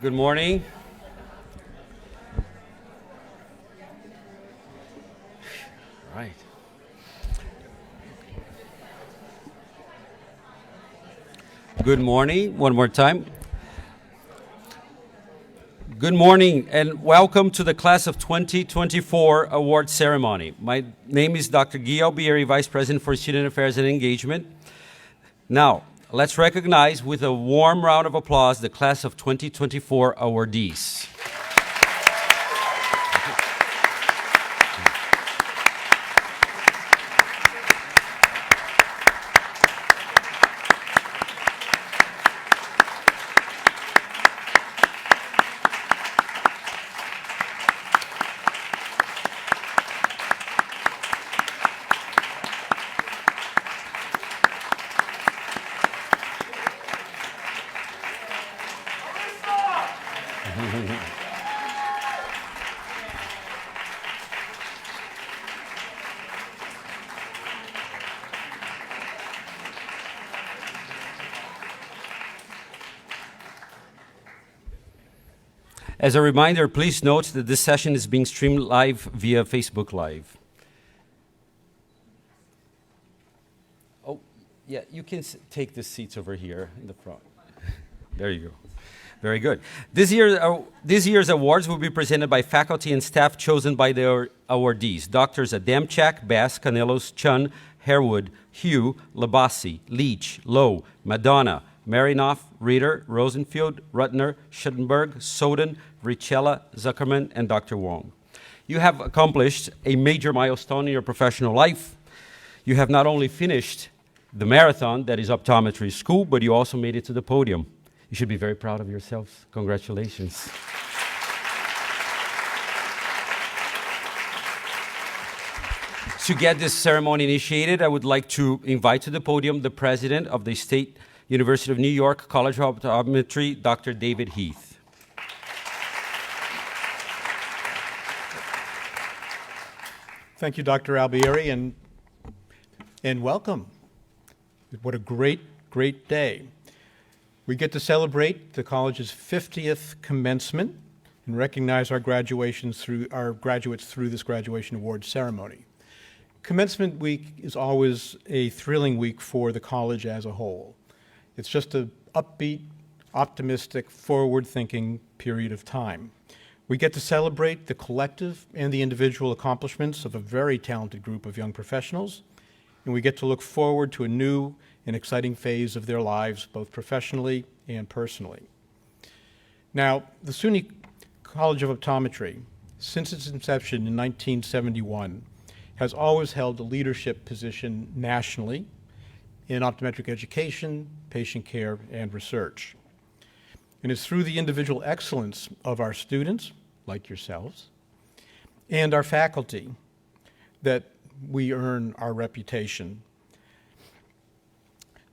Good morning. Right. Good morning, one more time. Good morning and welcome to the Class of 2024 award ceremony. My name is Dr. Guy Albieri, Vice President for Student Affairs and Engagement. Now, let's recognize with a warm round of applause the Class of 2024 awardees. As a reminder, please note that this session is being streamed live via Facebook Live. Oh, yeah, you can take the seats over here in the front. There you go. Very good. This year's awards will be presented by faculty and staff chosen by the awardees. Doctors Adamchak, Bass, Canelos, Chun, Harewood, Hugh, Labasi, Leach, Lowe, Madonna, Marinoff, Reeder, Rosenfield, Rutner, Schuttenberg, Soden, Richella, Zuckerman, and Dr. Wong. You have accomplished a major milestone in your professional life. You have not only finished the marathon that is optometry school, but you also made it to the podium. You should be very proud of yourselves. Congratulations. To get this ceremony initiated, I would like to invite to the podium the president of the State University of New York College of Optometry, Dr. David Heath. Thank you, Dr. Albieri, and welcome. What a great day. We get to celebrate the college's 50th commencement and recognize our graduates through this graduation award ceremony. Commencement week is always a thrilling week for the college as a whole. It's just an upbeat, optimistic, forward-thinking period of time. We get to celebrate the collective and the individual accomplishments of a very talented group of young professionals, and we get to look forward to a new and exciting phase of their lives, both professionally and personally. Now, the SUNY College of Optometry, since its inception in 1971, has always held a leadership position nationally in optometric education, patient care, and research. And it's through the individual excellence of our students, like yourselves, and our faculty that we earn our reputation.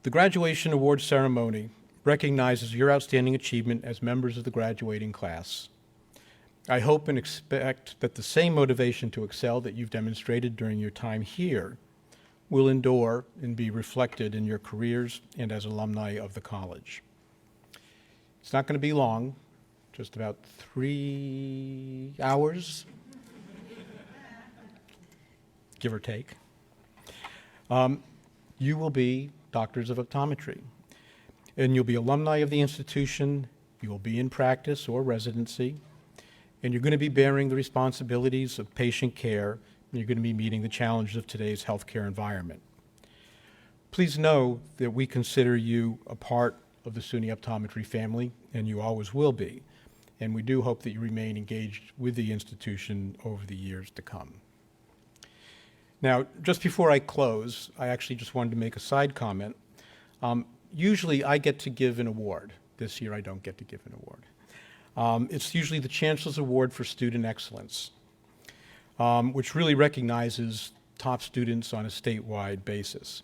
The graduation award ceremony recognizes your outstanding achievement as members of the graduating class. I hope and expect that the same motivation to excel that you've demonstrated during your time here will endure and be reflected in your careers and as alumni of the college. It's not going to be long, just about 3 hours, give or take. You will be doctors of optometry, and you'll be alumni of the institution, you will be in practice or residency, and you're going to be bearing the responsibilities of patient care, and you're going to be meeting the challenges of today's healthcare environment. Please know that we consider you a part of the SUNY Optometry family, and you always will be. And we do hope that you remain engaged with the institution over the years to come. Now, just before I close, I actually just wanted to make a side comment. Usually I get to give an award. This year I don't get to give an award. It's usually the Chancellor's Award for Student Excellence, which really recognizes top students on a statewide basis.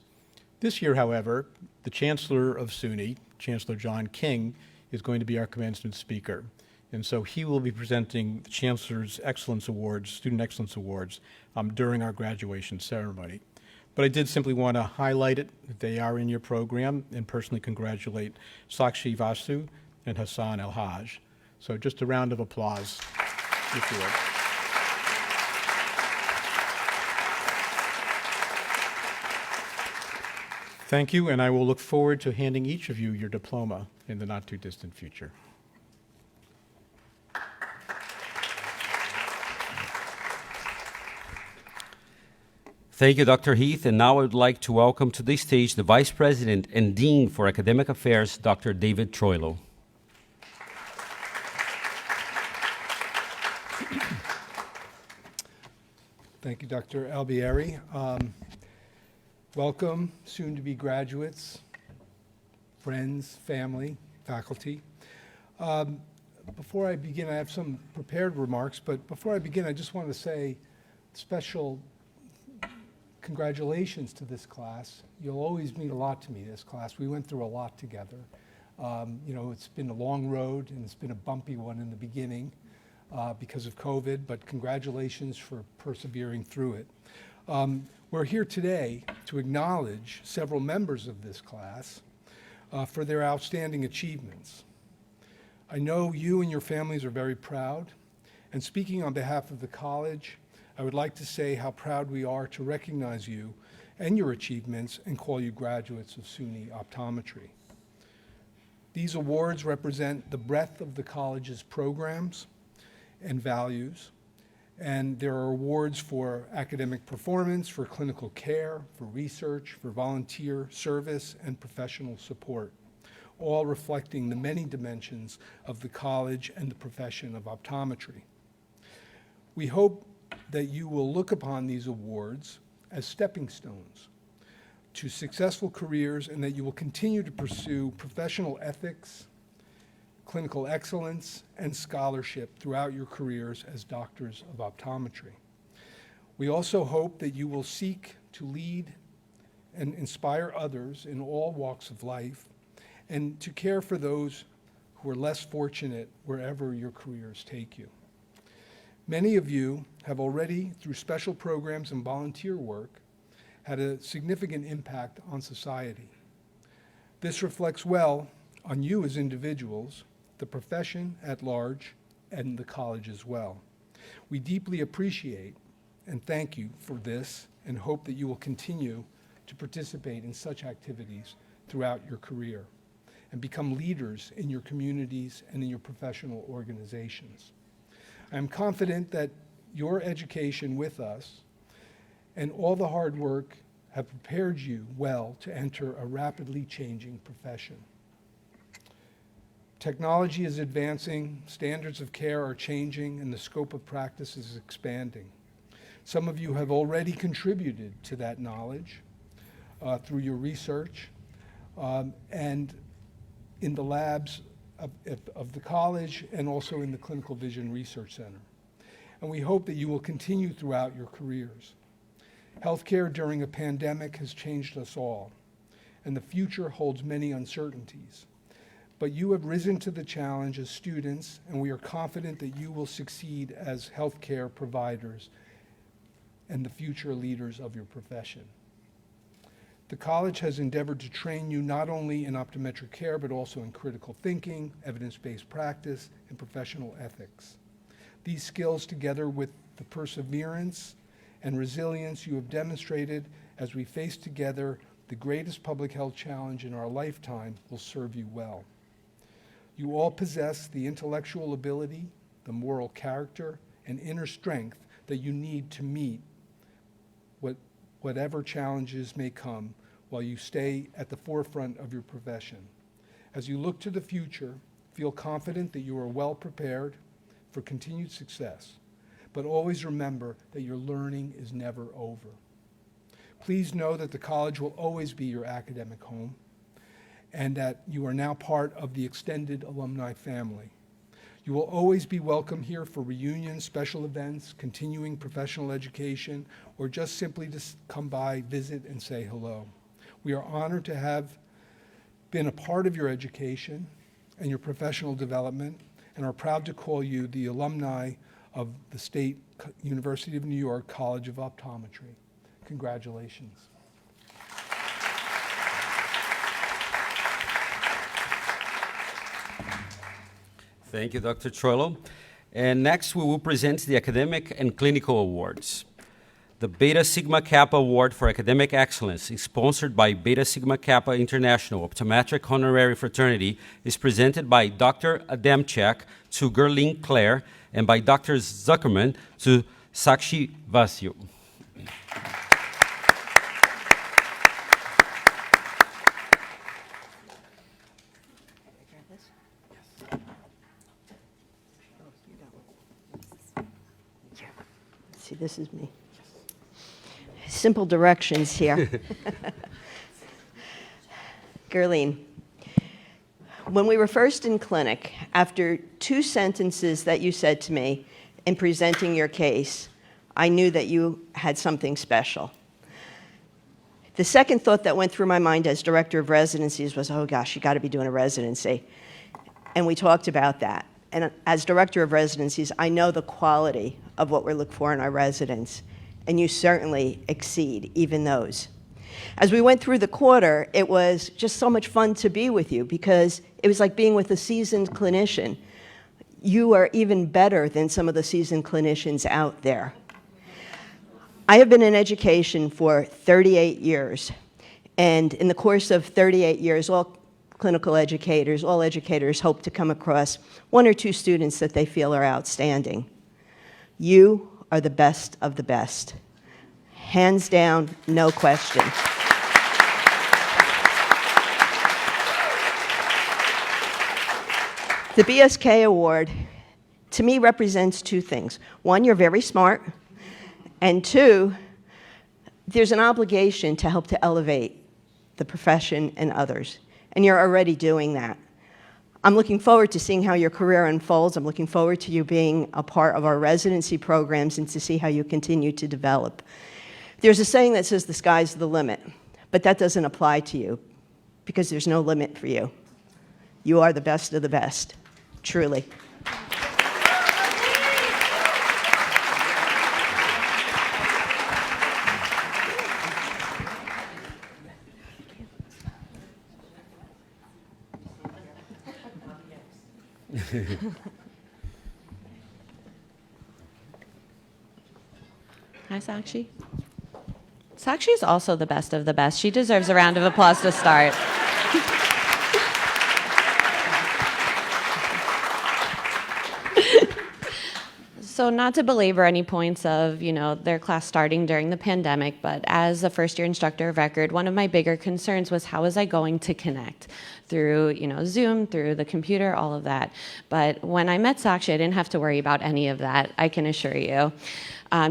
This year, however, the Chancellor of SUNY, Chancellor John King, is going to be our commencement speaker. And so he will be presenting the Chancellor's Excellence Awards, Student Excellence Awards, during our graduation ceremony. But I did simply want to highlight it, that they are in your program, and personally congratulate Sakshi Vasu and Hassan El-Haj. So just a round of applause, if you would. Thank you, and I will look forward to handing each of you your diploma in the not-too-distant future. Thank you, Dr. Heath. And now I would like to welcome to the stage the Vice President and Dean for Academic Affairs, Dr. David Troilo. Thank you, Dr. Albieri. Welcome, soon-to-be graduates, friends, family, faculty. Before I begin, I have some prepared remarks, but before I begin, I just want to say special congratulations to this class. You'll always mean a lot to me, this class. We went through a lot together. It's been a long road, and it's been a bumpy one in the beginning because of COVID, but congratulations for persevering through it. We're here today to acknowledge several members of this class for their outstanding achievements. I know you and your families are very proud, and speaking on behalf of the college, I would like to say how proud we are to recognize you and your achievements and call you graduates of SUNY Optometry. These awards represent the breadth of the college's programs and values, and there are awards for academic performance, for clinical care, for research, for volunteer service, and professional support, all reflecting the many dimensions of the college and the profession of optometry. We hope that you will look upon these awards as stepping stones to successful careers, and that you will continue to pursue professional ethics, clinical excellence, and scholarship throughout your careers as doctors of optometry. We also hope that you will seek to lead and inspire others in all walks of life, and to care for those who are less fortunate wherever your careers take you. Many of you have already, through special programs and volunteer work, had a significant impact on society. This reflects well on you as individuals, the profession at large, and the college as well. We deeply appreciate and thank you for this, and hope that you will continue to participate in such activities throughout your career and become leaders in your communities and in your professional organizations. I am confident that your education with us and all the hard work have prepared you well to enter a rapidly changing profession. Technology is advancing, standards of care are changing, and the scope of practice is expanding. Some of you have already contributed to that knowledge through your research and in the labs of the college, and also in the Clinical Vision Research Center. And we hope that you will continue throughout your careers. Healthcare during a pandemic has changed us all, and the future holds many uncertainties. But you have risen to the challenge as students, and we are confident that you will succeed as healthcare providers and the future leaders of your profession. The college has endeavored to train you not only in optometric care, but also in critical thinking, evidence-based practice, and professional ethics. These skills, together with the perseverance and resilience you have demonstrated as we face together the greatest public health challenge in our lifetime, will serve you well. You all possess the intellectual ability, the moral character, and inner strength that you need to meet whatever challenges may come while you stay at the forefront of your profession. As you look to the future, feel confident that you are well prepared for continued success, but always remember that your learning is never over. Please know that the college will always be your academic home, and that you are now part of the extended alumni family. You will always be welcome here for reunions, special events, continuing professional education, or just simply to come by, visit, and say hello. We are honored to have been a part of your education and your professional development, and are proud to call you the alumni of the State University of New York College of Optometry. Congratulations. Thank you, Dr. Troilo. And next, we will present the Academic and Clinical Awards. The Beta Sigma Kappa Award for Academic Excellence, is sponsored by Beta Sigma Kappa International Optometric Honorary Fraternity, is presented by Dr. Adamchak to Gerline Claire and by Dr. Zuckerman to Sakshi Vasu. See, this is me. Simple directions here. Gerline, when we were first in clinic, after 2 sentences that you said to me in presenting your case, I knew that you had something special. The second thought that went through my mind as director of residencies was, oh gosh, you got to be doing a residency. And we talked about that. And as director of residencies, I know the quality of what we look for in our residents, and you certainly exceed even those. As we went through the quarter, it was just so much fun to be with you because it was like being with a seasoned clinician. You are even better than some of the seasoned clinicians out there. I have been in education for 38 years, and in the course of 38 years, all clinical educators, all educators hope to come across 1 or 2 students that they feel are outstanding. You are the best of the best. Hands down, no question. The BSK Award, to me, represents 2 things. 1, you're very smart, and 2, there's an obligation to help to elevate the profession and others, and you're already doing that. I'm looking forward to seeing how your career unfolds. I'm looking forward to you being a part of our residency programs and to see how you continue to develop. There's a saying that says the sky's the limit, but that doesn't apply to you because there's no limit for you. You are the best of the best, truly. Hi, Sakshi. Sakshi is also the best of the best. She deserves a round of applause to start. So not to belabor any points of, their class starting during the pandemic, but as a first-year instructor of record, one of my bigger concerns was how was I going to connect through, Zoom, through the computer, all of that. But when I met Sakshi, I didn't have to worry about any of that, I can assure you.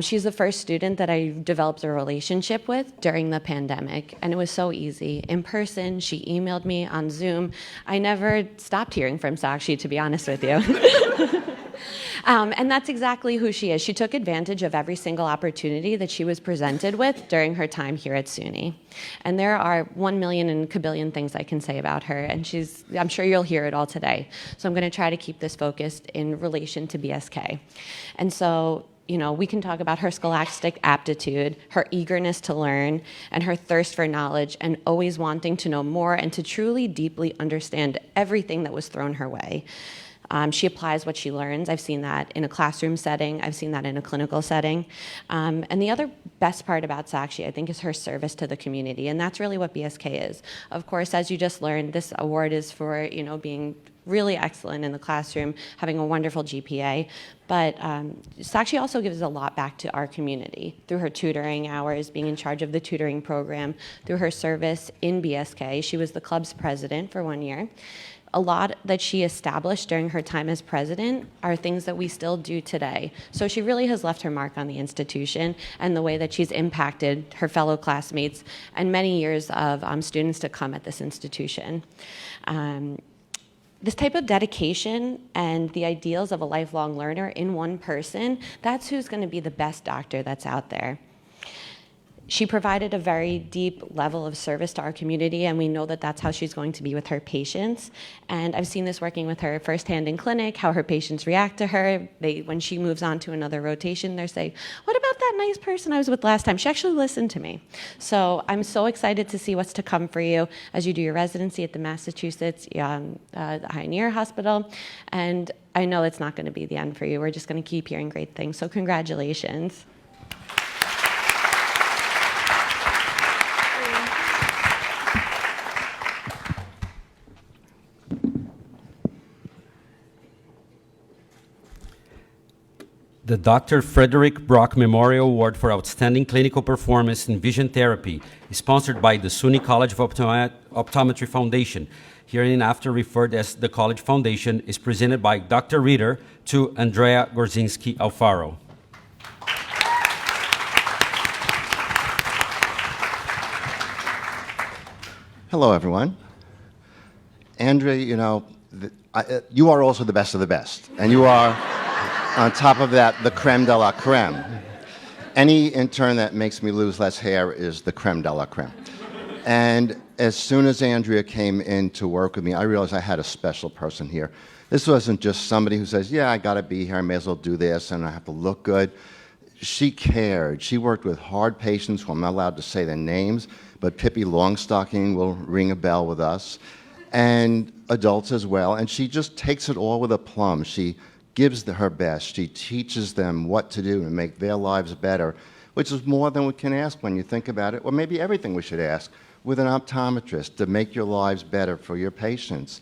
She's the first student that I developed a relationship with during the pandemic, and it was so easy. In person, she emailed me on Zoom. I never stopped hearing from Sakshi, to be honest with you. And that's exactly who she is. She took advantage of every single opportunity that she was presented with during her time here at SUNY. And there are 1 million and kabillion things I can say about her, and I'm sure you'll hear it all today. So I'm going to try to keep this focused in relation to BSK. And so, we can talk about her scholastic aptitude, her eagerness to learn, and her thirst for knowledge, and always wanting to know more and to truly deeply understand everything that was thrown her way. She applies what she learns. I've seen that in a classroom setting. I've seen that in a clinical setting. And the other best part about Sakshi, I think, is her service to the community, and that's really what BSK is. Of course, as you just learned, this award is for, being really excellent in the classroom, having a wonderful GPA. But Sakshi also gives a lot back to our community through her tutoring hours, being in charge of the tutoring program, through her service in BSK. She was the club's president for 1 year. A lot that she established during her time as president are things that we still do today. So she really has left her mark on the institution and the way that she's impacted her fellow classmates and many years of students to come at this institution. This type of dedication and the ideals of a lifelong learner in one person, that's who's going to be the best doctor that's out there. she provided a very deep level of service to our community, and we know that that's how she's going to be with her patients. And I've seen this working with her firsthand in clinic, how her patients react to her. When she moves on to another rotation, they're saying, what about that nice person I was with last time? She actually listened to me. So I'm so excited to see what's to come for you as you do your residency at the Massachusetts Pioneer Hospital. And I know it's not going to be the end for you. We're just going to keep hearing great things. So congratulations. The Dr. Frederick Brock Memorial Award for Outstanding Clinical Performance in Vision Therapy is sponsored by the SUNY College of Optometry Foundation, hereinafter referred as the College Foundation, is presented by Dr. Reeder to Andrea Gorzinski Alfaro. Hello, everyone. Andrea, you are also the best of the best, and you are, on top of that, the creme de la creme. Any intern that makes me lose less hair is the creme de la creme. And as soon as Andrea came in to work with me, I realized I had a special person here. This wasn't just somebody who says, yeah, I gotta be here, I may as well do this, and I have to look good. She cared. She worked with hard patients who I'm not allowed to say their names, but Pippi Longstocking will ring a bell with us, and adults as well, and she just takes it all with a plum. She gives her best. She teaches them what to do to make their lives better, which is more than we can ask when you think about it, or maybe everything we should ask with an optometrist to make your lives better for your patients.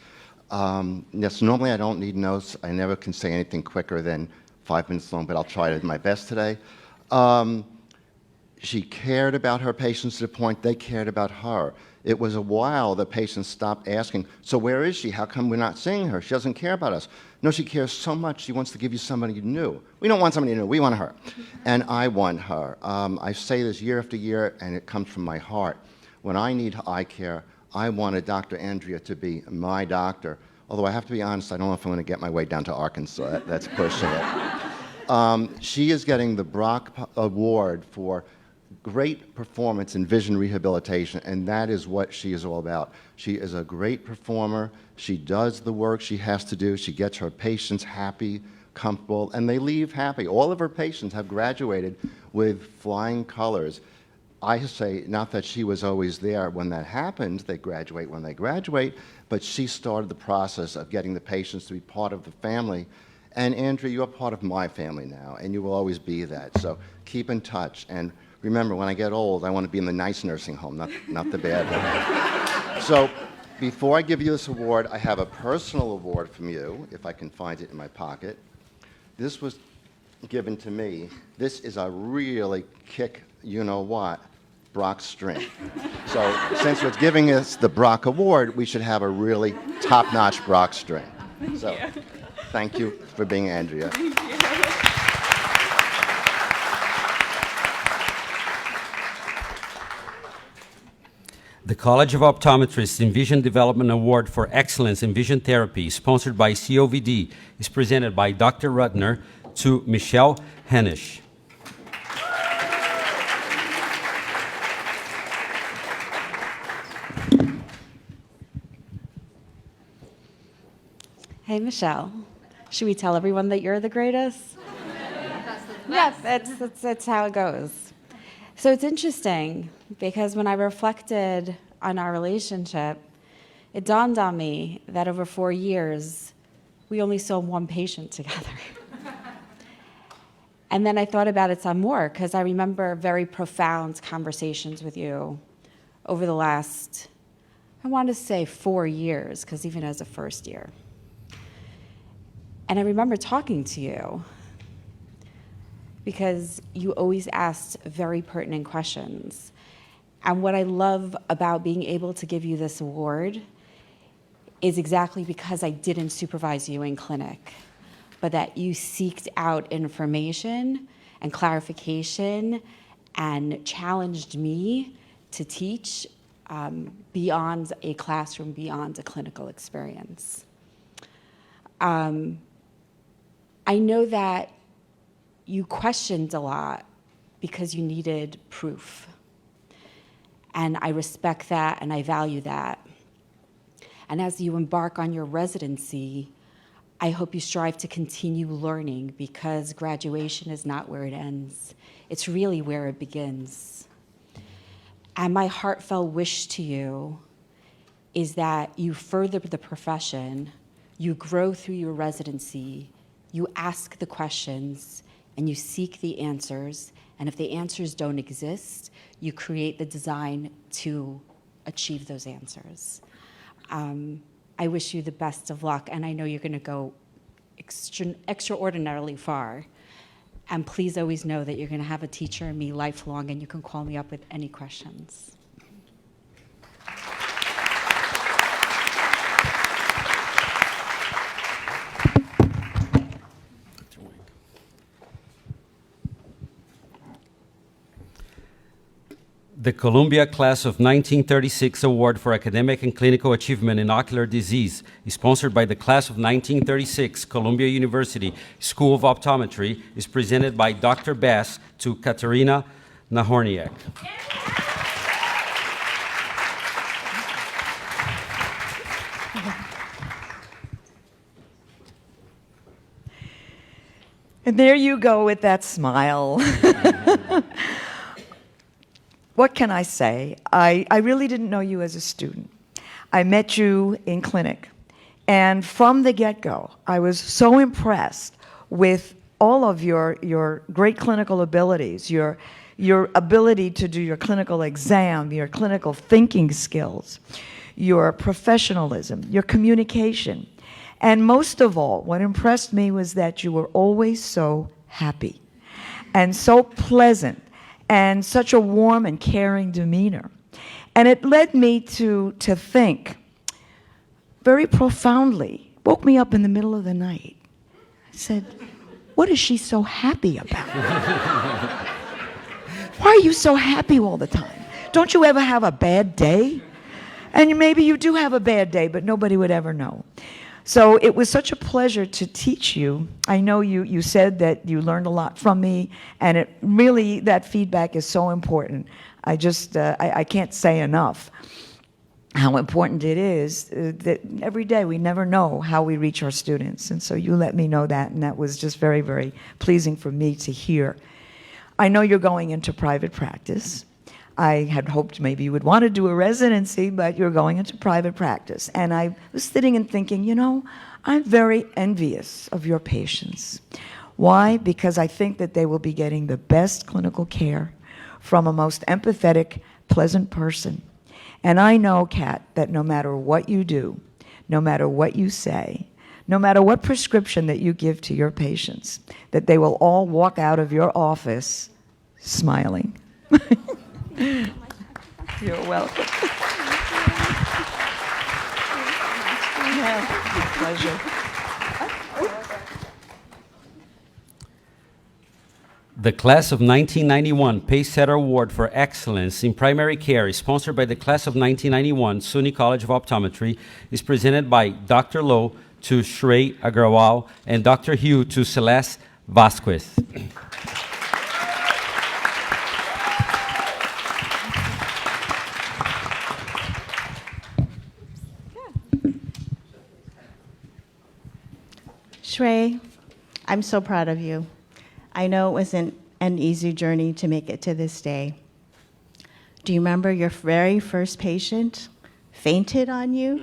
Yes, normally I don't need notes. I never can say anything quicker than 5 minutes long, but I'll try to do my best today. She cared about her patients to the point they cared about her. It was a while that patients stopped asking, so where is she? How come we're not seeing her? She doesn't care about us. No, she cares so much, she wants to give you somebody new. We don't want somebody new, we want her. And I want her. I say this year after year, and it comes from my heart. When I need eye care, I wanted Dr. Andrea to be my doctor. Although I have to be honest, I don't know if I'm going to get my way down to Arkansas. That's pushing it. She is getting the Brock Award for great performance in vision rehabilitation, and that is what she is all about. She is a great performer. She does the work she has to do. She gets her patients happy, comfortable, and they leave happy. All of her patients have graduated with flying colors. I say, not that she was always there when that happened, they graduate when they graduate, but she started the process of getting the patients to be part of the family. And Andrea, you're part of my family now, and you will always be that. So keep in touch. And remember, when I get old, I want to be in the nice nursing home, not the bad one. So before I give you this award, I have a personal award from you, if I can find it in my pocket. This was given to me. This is a really kick, you-know-what, Brock string. So since it's giving us the Brock Award, we should have a really top-notch Brock string. So thank you for being Andrea. The College of Optometrists in Vision Development Award for Excellence in Vision Therapy, sponsored by COVD, is presented by Dr. Rutner to Michelle Hennish. Hey, Michelle. Should we tell everyone that you're the greatest? Yes, that's how it goes. So it's interesting because when I reflected on our relationship, it dawned on me that over 4 years, we only saw one patient together. And then I thought about it some more because I remember very profound conversations with you over the last, I want to say 4 years, because even as a first year. And I remember talking to you because you always asked very pertinent questions. And what I love about being able to give you this award is exactly because I didn't supervise you in clinic, but that you seeked out information and clarification and challenged me to teach beyond a classroom, beyond a clinical experience. I know that you questioned a lot because you needed proof. And I respect that and I value that. And as you embark on your residency, I hope you strive to continue learning, because graduation is not where it ends. It's really where it begins. And my heartfelt wish to you is that you further the profession, you grow through your residency, you ask the questions, and you seek the answers. And if the answers don't exist, you create the design to achieve those answers. I wish you the best of luck, and I know you're going to go extraordinarily far. And please always know that you're going to have a teacher in me lifelong, and you can call me up with any questions. The Columbia Class of 1936 Award for Academic and Clinical Achievement in Ocular Disease is sponsored by the Class of 1936 Columbia University School of Optometry, is presented by Dr. Bass to Katerina Nahorniak. And there you go with that smile. What can I say? I really didn't know you as a student. I met you in clinic. And from the get-go, I was so impressed with all of your great clinical abilities, your ability to do your clinical exam, your clinical thinking skills, your professionalism, your communication. And most of all, what impressed me was that you were always so happy and so pleasant and such a warm and caring demeanor. And it led me to think very profoundly, woke me up in the middle of the night. I said, what is she so happy about? Why are you so happy all the time? Don't you ever have a bad day? And maybe you do have a bad day, but nobody would ever know. So it was such a pleasure to teach you. I know you said that you learned a lot from me, and it really, that feedback is so important. I just, I can't say enough how important it is that every day we never know how we reach our students. And so you let me know that, and that was just very, very pleasing for me to hear. I know you're going into private practice. I had hoped maybe you would want to do a residency, but you're going into private practice. And I was sitting and thinking, you know, I'm very envious of your patients. Why? Because I think that they will be getting the best clinical care from a most empathetic, pleasant person. And I know, Kat, that no matter what you do, no matter what you say, no matter what prescription that you give to your patients, that they will all walk out of your office smiling. You're welcome. Yeah, pleasure. The Class of 1991 Pacesetter Award for Excellence in Primary Care is sponsored by the Class of 1991 SUNY College of Optometry, is presented by Dr. Lowe to Shrey Agrawal and Dr. Hugh to Celeste Vasquez. Shrey, I'm so proud of you. I know it wasn't an easy journey to make it to this day. Do you remember your very first patient fainted on you?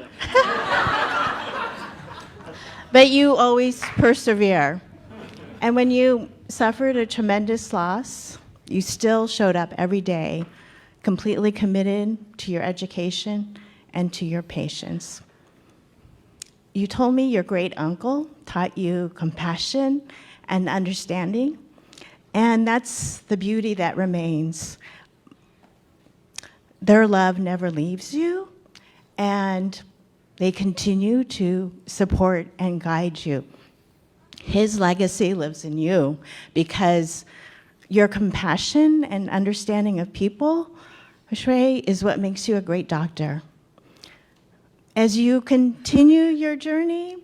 But you always persevere. And when you suffered a tremendous loss, you still showed up every day, completely committed to your education and to your patients. You told me your great uncle taught you compassion and understanding, and that's the beauty that remains. Their love never leaves you, and they continue to support and guide you. His legacy lives in you because your compassion and understanding of people, Shrey, is what makes you a great doctor. As you continue your journey,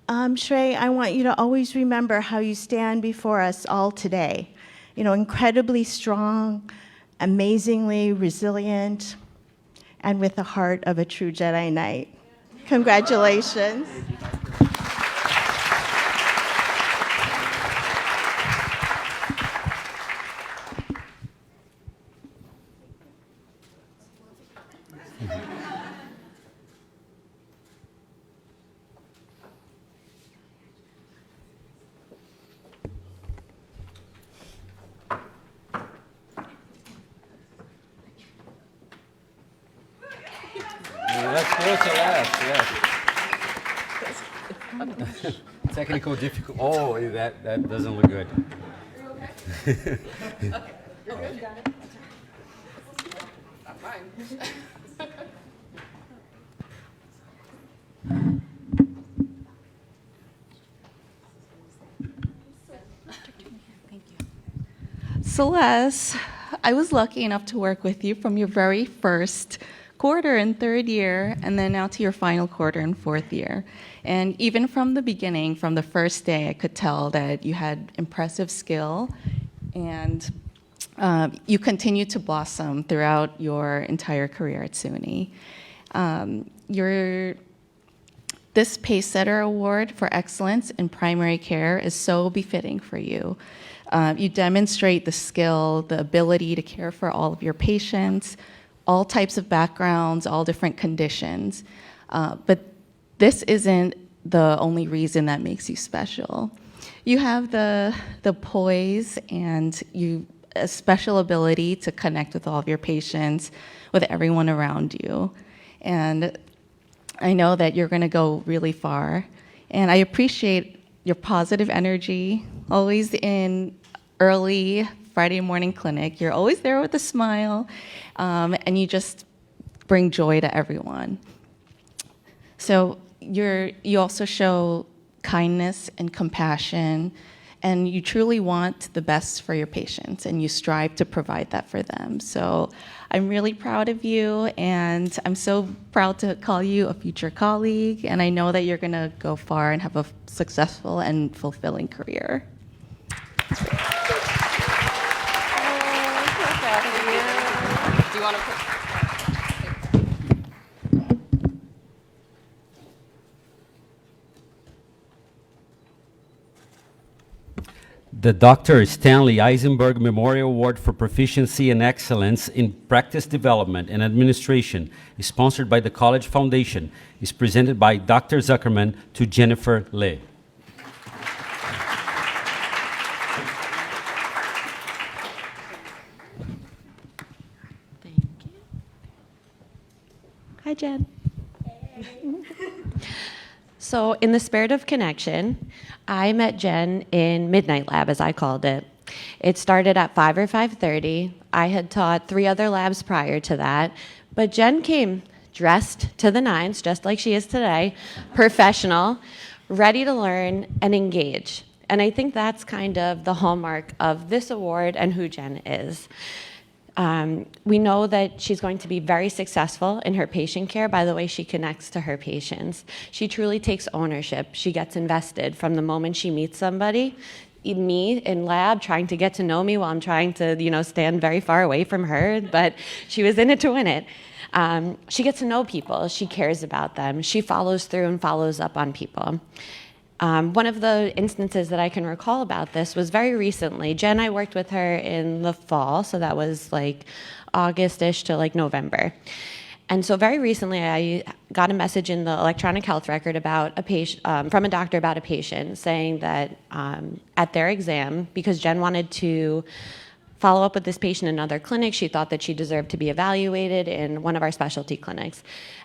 Shrey, I want you to always remember how you stand before us all today. You know, incredibly strong, amazingly resilient, and with the heart of a true Jedi Knight. Congratulations. Let's go to last, yes. Technical difficult. Oh, that doesn't look good. Celeste, I was lucky enough to work with you from your very first quarter in third year, and then now to your final quarter in fourth year. And even from the beginning, from the first day, I could tell that you had impressive skill, and you continued to blossom throughout your entire career at SUNY. This Pacesetter Award for Excellence in Primary Care is so befitting for you. You demonstrate the skill, the ability to care for all of your patients, all types of backgrounds, all different conditions. But this isn't the only reason that makes you special. You have the poise and a special ability to connect with all of your patients, with everyone around you. And I know that you're going to go really far. And I appreciate your positive energy, always in early Friday morning clinic. You're always there with a smile, and you just bring joy to everyone. So you also show kindness and compassion, and you truly want the best for your patients, and you strive to provide that for them. So I'm really proud of you, and I'm so proud to call you a future colleague, and I know that you're going to go far and have a successful and fulfilling career. Do you want to put... The Dr. Stanley Eisenberg Memorial Award for Proficiency and Excellence in Practice Development and Administration is sponsored by the College Foundation. Is presented by Dr. Zuckerman to Jennifer Lay. Thank you. Hi, Jen. So in the spirit of connection, I met Jen in Midnight Lab, as I called it. It started at 5 or 5:30. I had taught 3 other labs prior to that, but Jen came dressed to the nines, just like she is today, professional, ready to learn and engage. And I think that's kind of the hallmark of this award and who Jen is. We know that she's going to be very successful in her patient care by the way she connects to her patients. She truly takes ownership. She gets invested from the moment she meets somebody. Me in lab trying to get to know me while I'm trying to, stand very far away from her, but she was in it to win it. She gets to know people. She cares about them. She follows through and follows up on people. One of the instances that I can recall about this was very recently. Jen, I worked with her in the fall, so that was like August-ish to like November. And so very recently, I got a message in the electronic health record about a patient, from a doctor about a patient saying that at their exam, because Jen wanted to follow up with this patient in another clinic, she thought that she deserved to be evaluated in one of our specialty clinics.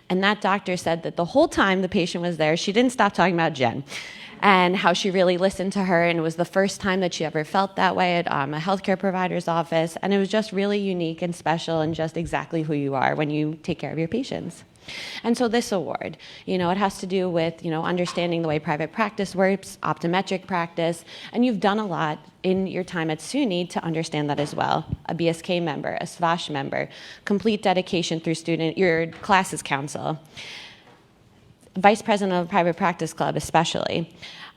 And that doctor said that the whole time the patient was there, she didn't stop talking about Jen and how she really listened to her, and it was the first time that she ever felt that way at a healthcare provider's office, and it was just really unique and special and just exactly who you are when you take care of your patients. And so this award, it has to do with, understanding the way private practice works, optometric practice, and you've done a lot in your time at SUNY to understand that as well. A BSK member, a SVASH member, complete dedication through your classes council. vice president of a private practice club especially.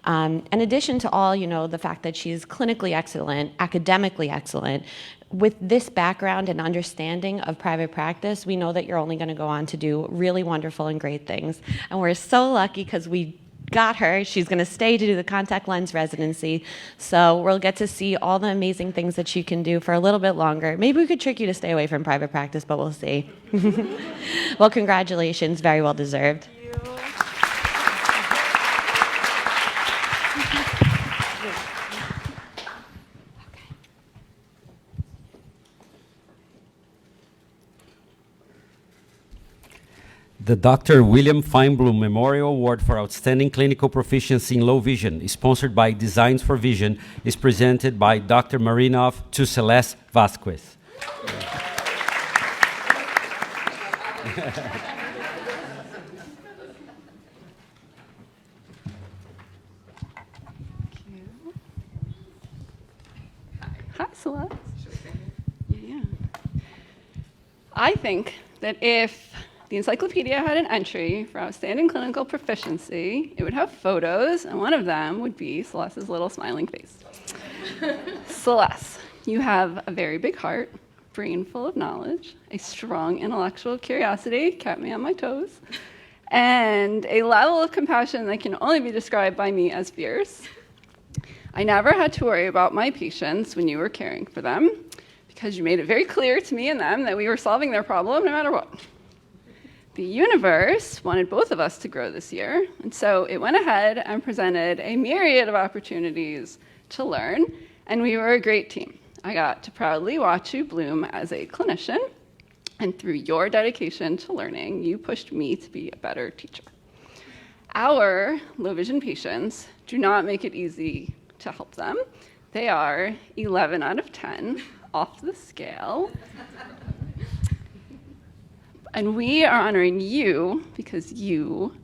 In addition to all, the fact that she's clinically excellent, academically excellent, with this background and understanding of private practice, we know that you're only going to go on to do really wonderful and great things. And we're so lucky because we got her. She's going to stay to do the contact lens residency. So we'll get to see all the amazing things that you can do for a little bit longer. Maybe we could trick you to stay away from private practice, but we'll see. Well, congratulations. Very well deserved. The Dr. William Feinblum Memorial Award for Outstanding Clinical Proficiency in Low Vision, sponsored by Designs for Vision, is presented by Dr. Marinov to Celeste Vasquez. Hi, Celeste. Yeah. I think that if the encyclopedia had an entry for outstanding clinical proficiency, it would have photos, and one of them would be Celeste's little smiling face. Celeste, you have a very big heart, brain full of knowledge, a strong intellectual curiosity, kept me on my toes, and a level of compassion that can only be described by me as fierce. I never had to worry about my patients when you were caring for them, because you made it very clear to me and them that we were solving their problem no matter what. The universe wanted both of us to grow this year, and so it went ahead and presented a myriad of opportunities to learn, and we were a great team. I got to proudly watch you bloom as a clinician, and through your dedication to learning, you pushed me to be a better teacher. Our low vision patients do not make it easy to help them. They are 11 out of 10 off the scale. And we are honoring you because you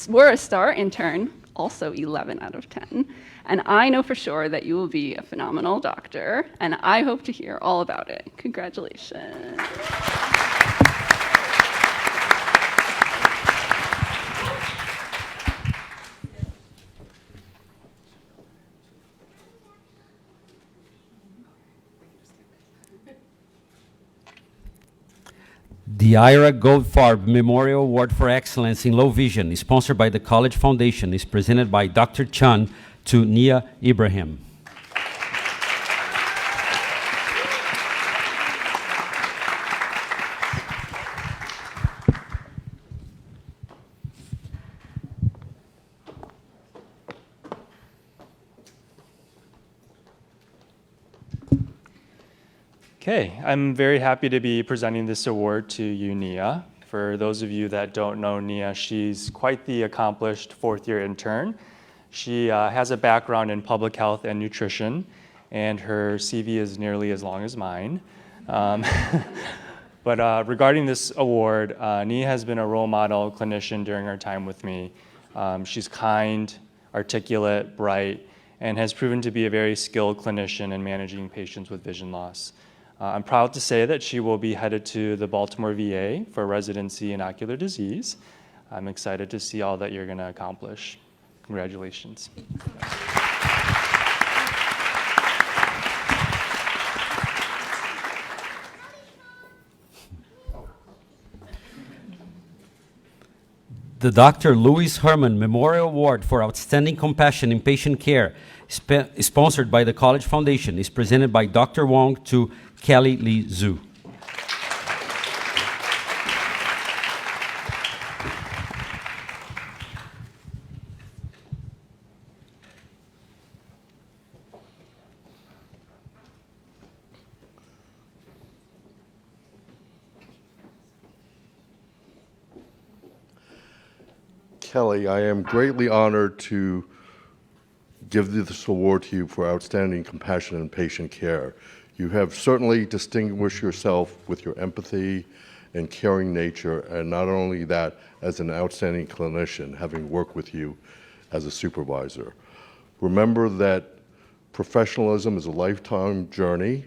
were a star intern, also 11 out of 10. And I know for sure that you will be a phenomenal doctor, and I hope to hear all about it. Congratulations. The Ira Goldfarb Memorial Award for Excellence in Low Vision, sponsored by the College Foundation, is presented by Dr. Chan to Nia Ibrahim. Okay, I'm very happy to be presenting this award to you, Nia. For those of you that don't know Nia, she's quite the accomplished fourth-year intern. She has a background in public health and nutrition, and her CV is nearly as long as mine. But regarding this award, Nia has been a role model clinician during her time with me. She's kind, articulate, bright, and has proven to be a very skilled clinician in managing patients with vision loss. I'm proud to say that she will be headed to the Baltimore VA for residency in ocular disease. I'm excited to see all that you're going to accomplish. Congratulations. The Dr. Louis Herman Memorial Award for Outstanding Compassion in Patient Care, sponsored by the College Foundation, is presented by Dr. Wong to Kelly Lee Zhu. Kelly, I am greatly honored to give this award to you for outstanding compassion and patient care. You have certainly distinguished yourself with your empathy and caring nature, and not only that, as an outstanding clinician, having worked with you as a supervisor. Remember that professionalism is a lifetime journey,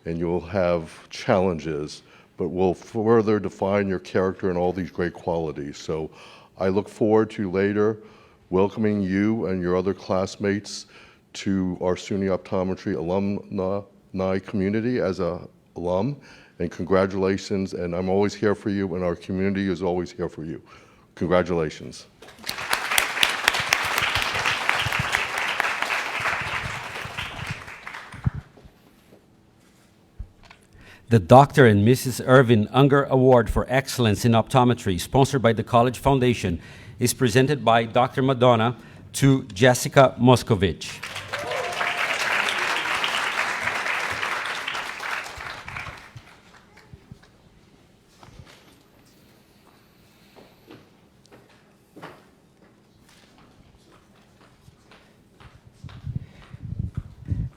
and you'll have challenges, but will further define your character and all these great qualities. So I look forward to later welcoming you and your other classmates to our SUNY Optometry alumni community as a alum, and congratulations, and I'm always here for you, and our community is always here for you. Congratulations. The Dr. and Mrs. Irvin Unger Award for Excellence in Optometry, sponsored by the College Foundation, is presented by Dr. Madonna to Jessica Moscovich.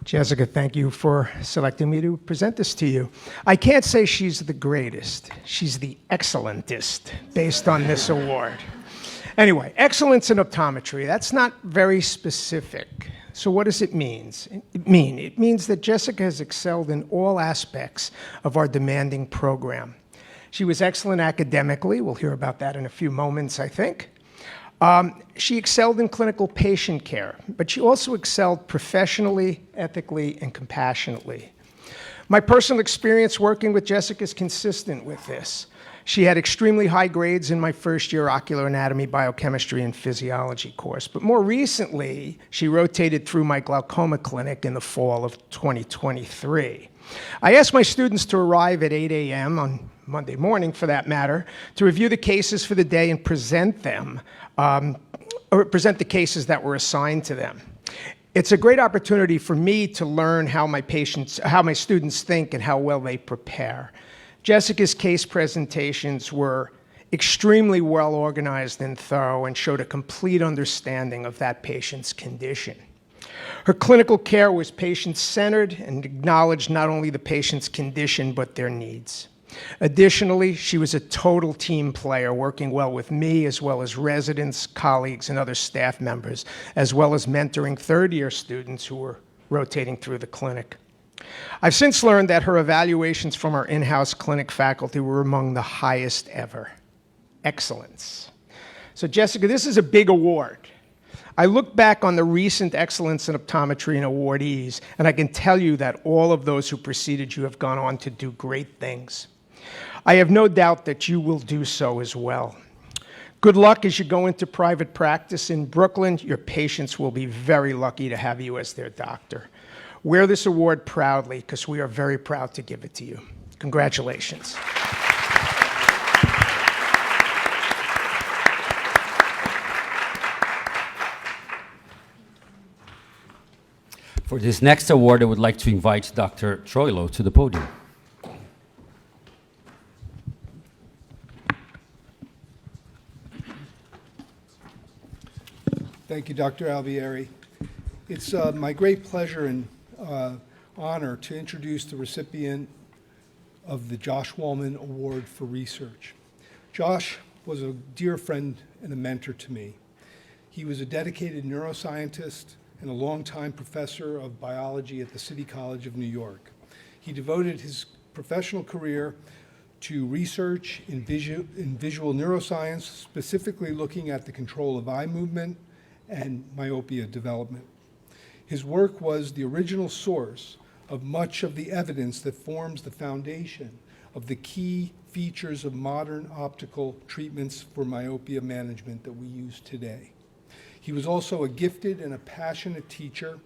Jessica, thank you for selecting me to present this to you. I can't say she's the greatest. She's the excellentest based on this award. Anyway, excellence in optometry, that's not very specific. So what does it mean? It means that Jessica has excelled in all aspects of our demanding program. She was excellent academically. We'll hear about that in a few moments, I think. She excelled in clinical patient care, but she also excelled professionally, ethically, and compassionately. My personal experience working with Jessica is consistent with this. She had extremely high grades in my first year ocular anatomy, biochemistry, and physiology course, but more recently, she rotated through my glaucoma clinic in the fall of 2023. I asked my students to arrive at 8 a.m. on Monday morning, for that matter, to review the cases for the day and present them, or present the cases that were assigned to them. It's a great opportunity for me to learn how my students think and how well they prepare. Jessica's case presentations were extremely well organized and thorough and showed a complete understanding of that patient's condition. Her clinical care was patient-centered and acknowledged not only the patient's condition, but their needs. Additionally, she was a total team player, working well with me as well as residents, colleagues, and other staff members, as well as mentoring third-year students who were rotating through the clinic. I've since learned that her evaluations from our in-house clinic faculty were among the highest ever. Excellence. So Jessica, this is a big award. I look back on the recent Excellence in Optometry and awardees, and I can tell you that all of those who preceded you have gone on to do great things. I have no doubt that you will do so as well. Good luck as you go into private practice in Brooklyn. Your patients will be very lucky to have you as their doctor. Wear this award proudly, because we are very proud to give it to you. Congratulations. For this next award, I would like to invite Dr. Troilo to the podium. Thank you, Dr. Alvieri. It's my great pleasure and honor to introduce the recipient of the Josh Wallman Award for Research. Josh was a dear friend and a mentor to me. He was a dedicated neuroscientist and a longtime professor of biology at the City College of New York. He devoted his professional career to research in visual neuroscience, specifically looking at the control of eye movement and myopia development. His work was the original source of much of the evidence that forms the foundation of the key features of modern optical treatments for myopia management that we use today. He was also a gifted and a passionate teacher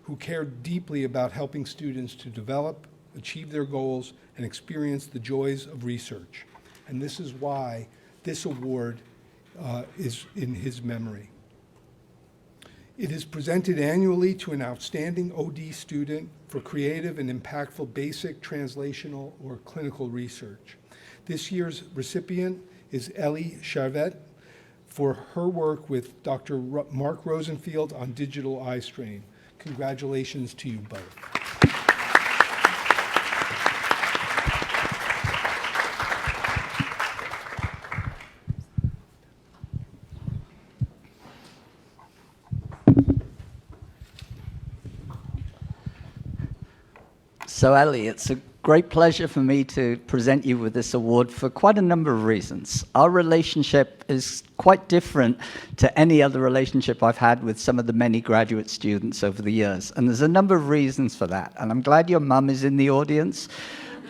who cared deeply about helping students to develop, achieve their goals, and experience the joys of research. And this is why this award is in his memory. It is presented annually to an outstanding OD student for creative and impactful basic, translational, or clinical research. This year's recipient is Ellie Charvet for her work with Dr. Mark Rosenfield on digital eye strain. Congratulations to you both. So Ellie, it's a great pleasure for me to present you with this award for quite a number of reasons. Our relationship is quite different to any other relationship I've had with some of the many graduate students over the years. And there's a number of reasons for that. And I'm glad your mum is in the audience,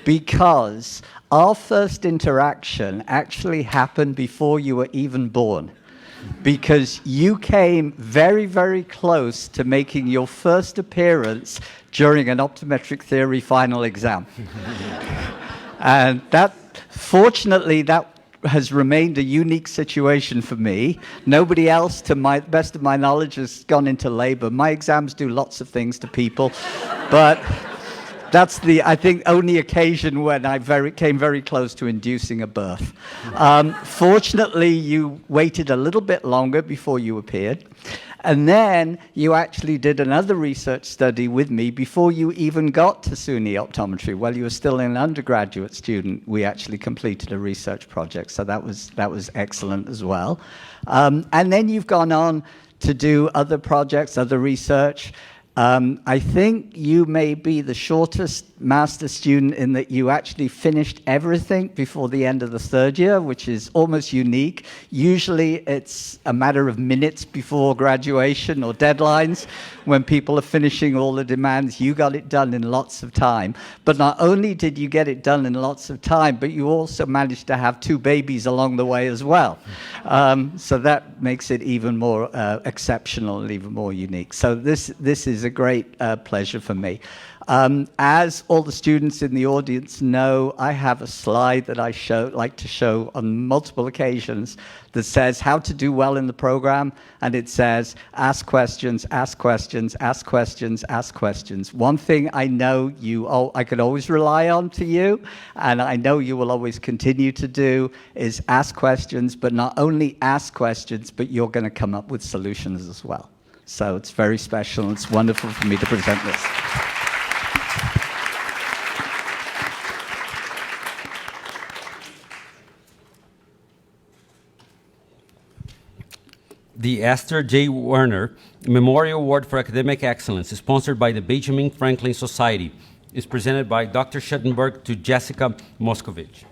because our first interaction actually happened before you were even born. Because you came very, very close to making your first appearance during an optometric theory final exam. And that, fortunately, that has remained a unique situation for me. Nobody else, to my best of my knowledge, has gone into labor. My exams do lots of things to people, but that's the, I think, only occasion when I came very close to inducing a birth. Fortunately, you waited a little bit longer before you appeared. And then you actually did another research study with me before you even got to SUNY Optometry. While you were still an undergraduate student, we actually completed a research project. So that was excellent as well. And then you've gone on to do other projects, other research. I think you may be the shortest master student in that you actually finished everything before the end of the third year, which is almost unique. Usually it's a matter of minutes before graduation or deadlines when people are finishing all the demands. You got it done in lots of time. But not only did you get it done in lots of time, but you also managed to have 2 babies along the way as well. So that makes it even more exceptional and even more unique. So this is a great pleasure for me. As all the students in the audience know, I have a slide that I like to show on multiple occasions that says how to do well in the program, and it says ask questions, ask questions, ask questions, ask questions. One thing I know I could always rely on to you, and I know you will always continue to do, is ask questions, but not only ask questions, but you're going to come up with solutions as well. So it's very special, and it's wonderful for me to present this. The Esther J. Werner Memorial Award for Academic Excellence, sponsored by the Benjamin Franklin Society, is presented by Dr. Schuttenberg to Jessica Moscovich.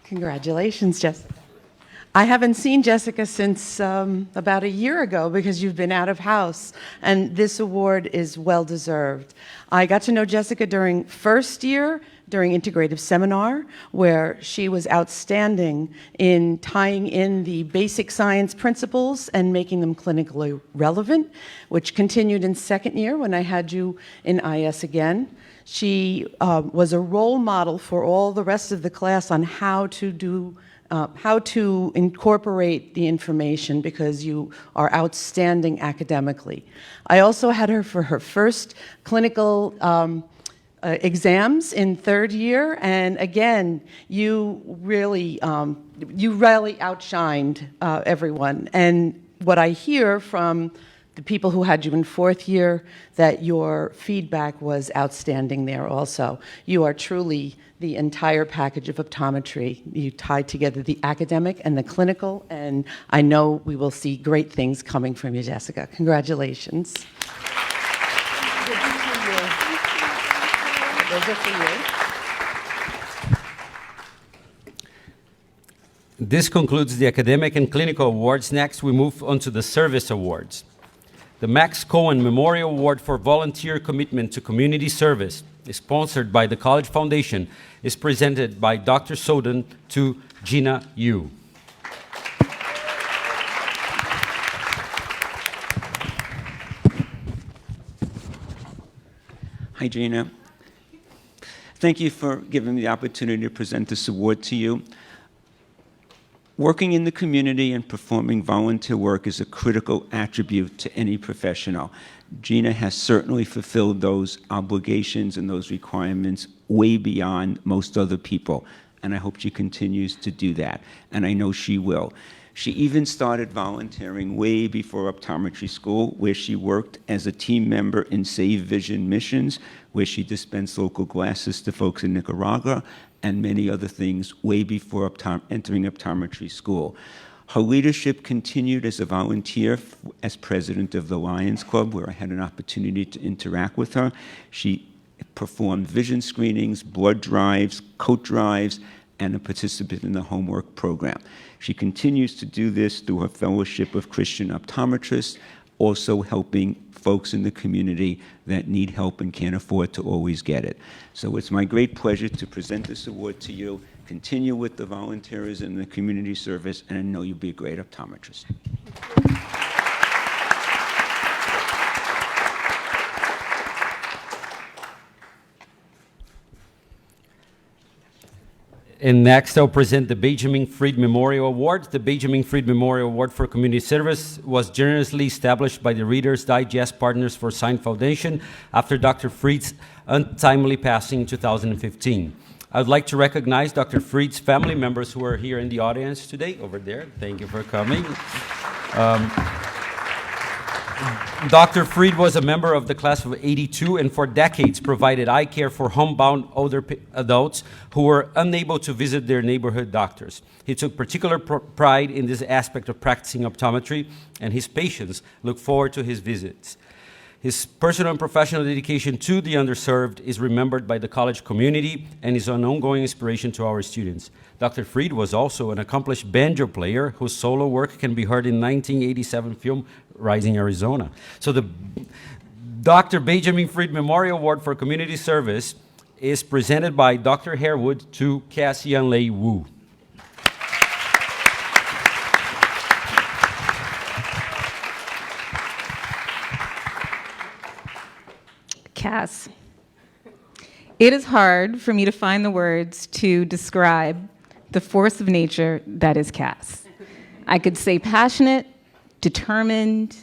Congratulations, Jessica. I haven't seen Jessica since about a year ago because you've been out of house, and this award is well deserved. I got to know Jessica during first year, during integrative seminar, where she was outstanding in tying in the basic science principles and making them clinically relevant, which continued in second year when I had you in IS again. She was a role model for all the rest of the class on how to incorporate the information, because you are outstanding academically. I also had her for her first clinical exams in third year, and again, you really outshined everyone. And what I hear from the people who had you in fourth year, that your feedback was outstanding there also. You are truly the entire package of optometry. You tied together the academic and the clinical, and I know we will see great things coming from you, Jessica. Congratulations. Those are for you. This concludes the academic and clinical awards. Next, we move on to the service awards. The Max Cohen Memorial Award for Volunteer Commitment to Community Service, sponsored by the College Foundation, is presented by Dr. Soden to Gina Yu. Hi, Gina. Thank you for giving me the opportunity to present this award to you. Working in the community and performing volunteer work is a critical attribute to any professional. Gina has certainly fulfilled those obligations and those requirements way beyond most other people, and I hope she continues to do that, and I know she will. She even started volunteering way before optometry school, where she worked as a team member in Save Vision missions, where she dispensed local glasses to folks in Nicaragua, and many other things way before entering optometry school. Her leadership continued as a volunteer as president of the Lions Club, where I had an opportunity to interact with her. She performed vision screenings, blood drives, coat drives, and a participant in the homework program. She continues to do this through her Fellowship of Christian Optometrists, also helping folks in the community that need help and can't afford to always get it. So it's my great pleasure to present this award to you. Continue with the volunteerism and the community service, and I know you'll be a great optometrist. And next, I'll present the Benjamin Freed Memorial Award. The Benjamin Freed Memorial Award for Community Service was generously established by the Reader's Digest Partners for Sign Foundation after Dr. Freed's untimely passing in 2015. I would like to recognize Dr. Freed's family members who are here in the audience today, over there. Thank you for coming. Dr. Freed was a member of the class of '82 and for decades provided eye care for homebound older adults who were unable to visit their neighborhood doctors. He took particular pride in this aspect of practicing optometry, and his patients look forward to his visits. His personal and professional dedication to the underserved is remembered by the college community and is an ongoing inspiration to our students. Dr. Freed was also an accomplished banjo player whose solo work can be heard in 1987 film Rising Arizona. So the Dr. Benjamin Freed Memorial Award for Community Service is presented by Dr. Harewood to Cassian-Lei Wu. Cass. It is hard for me to find the words to describe the force of nature that is Cass. I could say passionate, determined,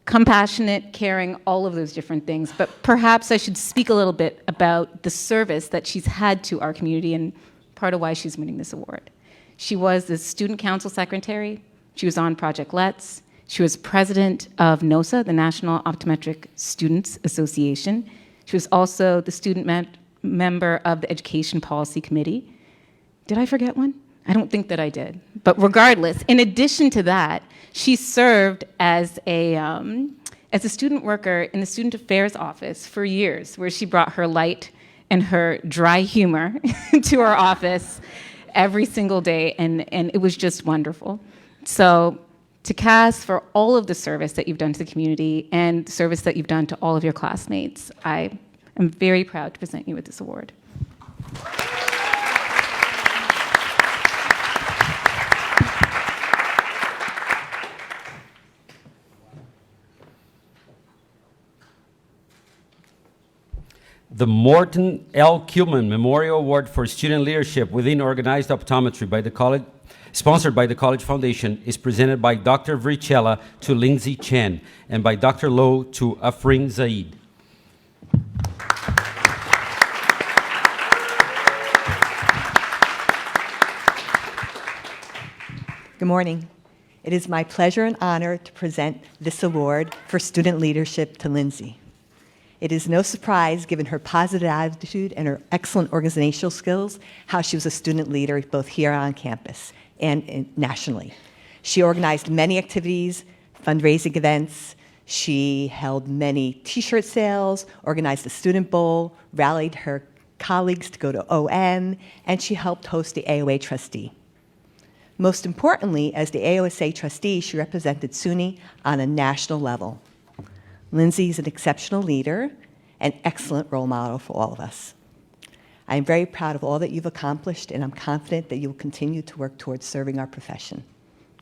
compassionate, caring, all of those different things, but perhaps I should speak a little bit about the service that she's had to our community and part of why she's winning this award. She was the student council secretary, she was on Project Let's, she was president of NOSA, the National Optometric Students Association. She was also the student member of the Education Policy Committee. Did I forget one? I don't think that I did. But regardless, in addition to that, she served as a student worker in the Student Affairs Office for years, where she brought her light and her dry humor to our office every single day, and it was just wonderful. So to Cass, for all of the service that you've done to the community and the service that you've done to all of your classmates, I am very proud to present you with this award. The Morton L. Kuhlman Memorial Award for Student Leadership within Organized Optometry by the college, sponsored by the College Foundation, is presented by Dr. Vrichella to Lindsay Chen and by Dr. Lowe to Afrin Zaid. Good morning. It is my pleasure and honor to present this award for student leadership to Lindsay. It is no surprise, given her positive attitude and her excellent organizational skills, how she was a student leader both here on campus and nationally. She organized many activities, fundraising events. She held many T-shirt sales, organized a student bowl, rallied her colleagues to go to OM, and she helped host the AOA trustee. Most importantly, as the AOSA trustee, she represented SUNY on a national level. Lindsay is an exceptional leader, an excellent role model for all of us. I am very proud of all that you've accomplished, and I'm confident that you will continue to work towards serving our profession.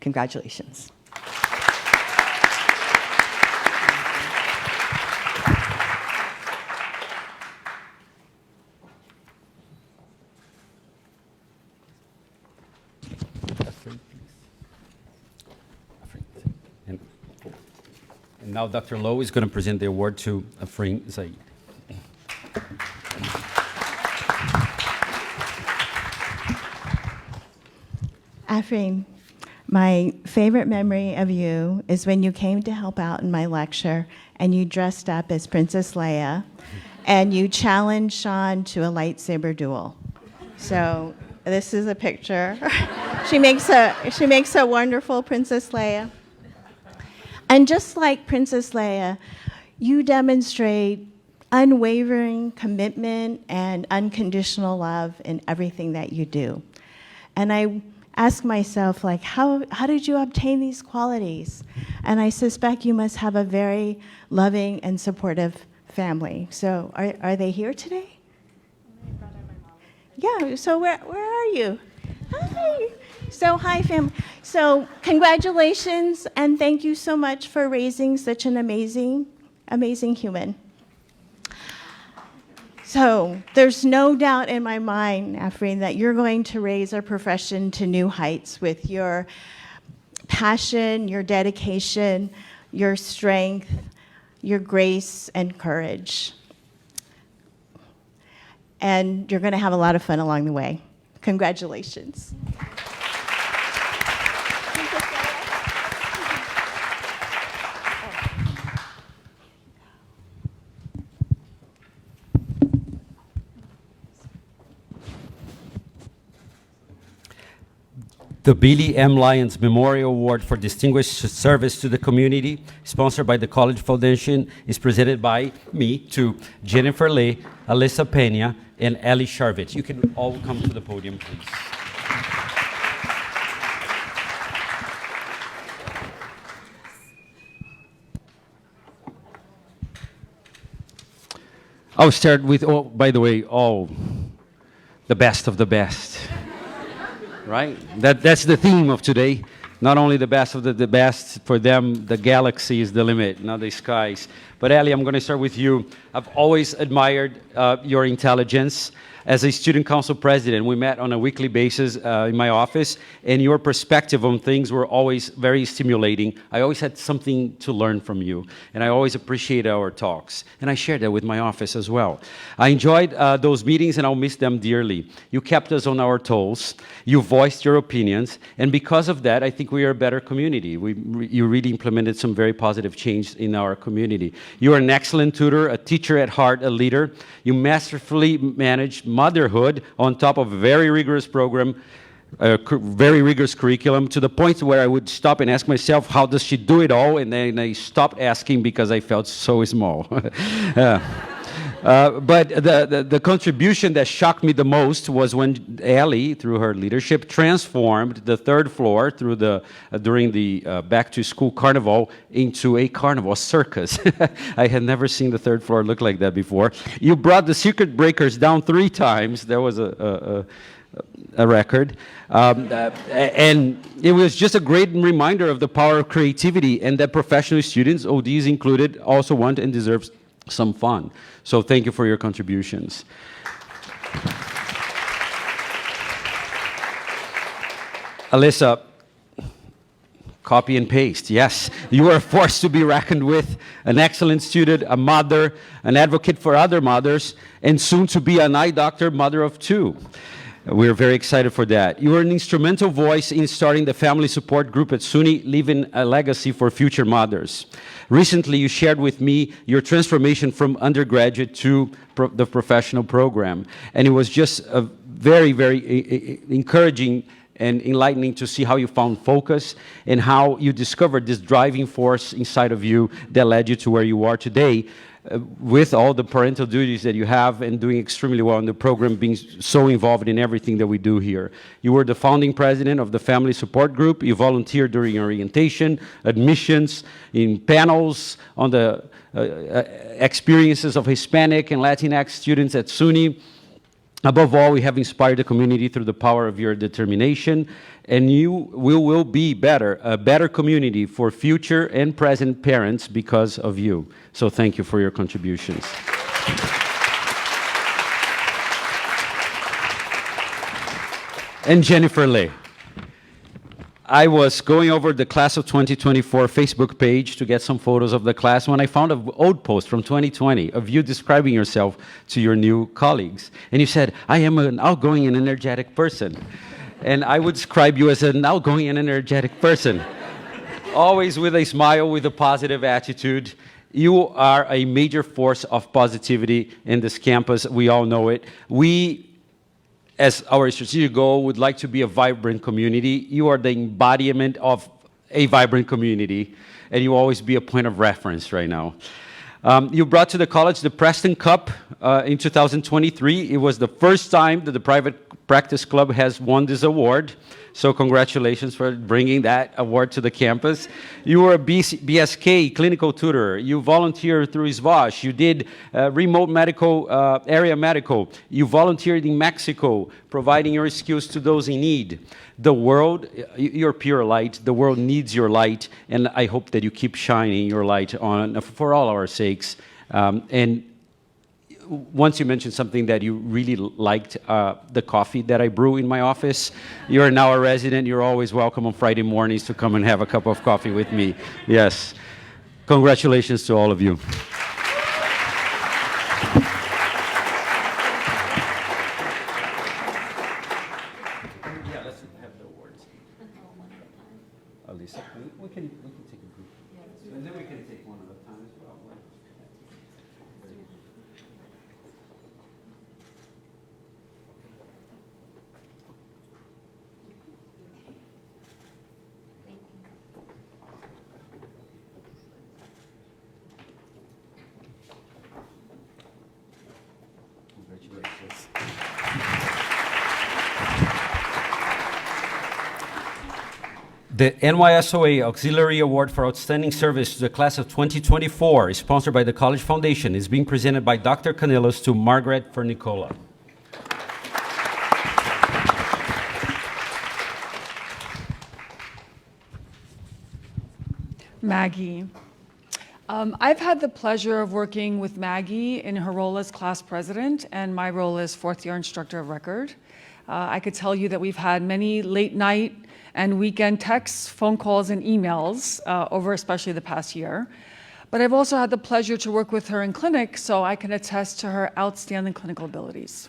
Congratulations. And now Dr. Lowe is going to present the award to Afrin Zaid. Afrin, my favorite memory of you is when you came to help out in my lecture and you dressed up as Princess Leia and you challenged Sean to a lightsaber duel. So this is a picture. She makes a wonderful Princess Leia. And just like Princess Leia, you demonstrate unwavering commitment and unconditional love in everything that you do. And I ask myself, like, how did you obtain these qualities? And I suspect you must have a very loving and supportive family. So are they here today? Yeah, so where are you? Hi. So hi, family. So congratulations, and thank you so much for raising such an amazing, amazing human. So there's no doubt in my mind, Afreen, that you're going to raise our profession to new heights with your passion, your dedication, your strength, your grace and courage. And you're going to have a lot of fun along the way. Congratulations. The Billy M. Lyons Memorial Award for Distinguished Service to the Community, sponsored by the College Foundation, is presented by me to Jennifer Lee, Alyssa Pena, and Ellie Sharvitz. You can all come to the podium, please. I'll start with, by the way, the best of the best. Right? That's the theme of today. Not only the best of the best, for them, the galaxy is the limit, not the skies. But Ellie, I'm going to start with you. I've always admired your intelligence. As a student council president, we met on a weekly basis in my office, and your perspective on things were always very stimulating. I always had something to learn from you, and I always appreciate our talks. And I shared that with my office as well. I enjoyed those meetings, and I'll miss them dearly. You kept us on our toes. You voiced your opinions, and because of that, I think we are a better community. You really implemented some very positive change in our community. You are an excellent tutor, a teacher at heart, a leader. You masterfully managed motherhood on top of a very rigorous program, very rigorous curriculum, to the point where I would stop and ask myself, how does she do it all? And then I stopped asking because I felt so small. But the contribution that shocked me the most was when Ellie, through her leadership, transformed the third floor during the back-to-school carnival into a carnival circus. I had never seen the third floor look like that before. You brought the circuit breakers down 3 times. There was a record. And it was just a great reminder of the power of creativity, and that professional students, ODs included, also want and deserve some fun. So thank you for your contributions. Alyssa, copy and paste. Yes, you are a force to be reckoned with, an excellent student, a mother, an advocate for other mothers, and soon to be an eye doctor, mother of 2. We're very excited for that. You were an instrumental voice in starting the family support group at SUNY, leaving a legacy for future mothers. Recently, you shared with me your transformation from undergraduate to the professional program. And it was just a very, very encouraging and enlightening to see how you found focus and how you discovered this driving force inside of you that led you to where you are today. With all the parental duties that you have and doing extremely well in the program, being so involved in everything that we do here. You were the founding president of the Family Support Group. You volunteered during orientation, admissions, in panels on the experiences of Hispanic and Latinx students at SUNY. Above all, we have inspired the community through the power of your determination, and you will be a better community for future and present parents because of you. So thank you for your contributions. And Jennifer Lee. I was going over the Class of 2024 Facebook page to get some photos of the class when I found an old post from 2020 of you describing yourself to your new colleagues. And you said, I am an outgoing and energetic person. And I would describe you as an outgoing and energetic person. Always with a smile, with a positive attitude. You are a major force of positivity in this campus. We all know it. We as our strategic goal, would like to be a vibrant community. You are the embodiment of a vibrant community, and you always be a point of reference right now. You brought to the college the Preston Cup in 2023. It was the first time that the Private Practice Club has won this award. So congratulations for bringing that award to the campus. You were a BSK clinical tutor. You volunteered through SVOSH. You did remote medical, area medical. You volunteered in Mexico, providing your skills to those in need. The world, you're pure light. The world needs your light, and I hope that you keep shining your light on for all our sakes. And once you mentioned something that you really liked, the coffee that I brew in my office. You're now a resident. You're always welcome on Friday mornings to come and have a cup of coffee with me. Yes. Congratulations to all of you. Yeah, let's have the awards. Alisa, we can take a group. And then we can take one at a time as well. Congratulations. The NYSOA Auxiliary Award for Outstanding Service to the Class of 2024 is sponsored by the College Foundation. Is being presented by Dr. Canillos to Margaret Fernicola. Maggie. I've had the pleasure of working with Maggie in her role as class president and my role as fourth-year instructor of record. I could tell you that we've had many late night and weekend texts, phone calls, and emails over especially the past year. But I've also had the pleasure to work with her in clinic, so I can attest to her outstanding clinical abilities.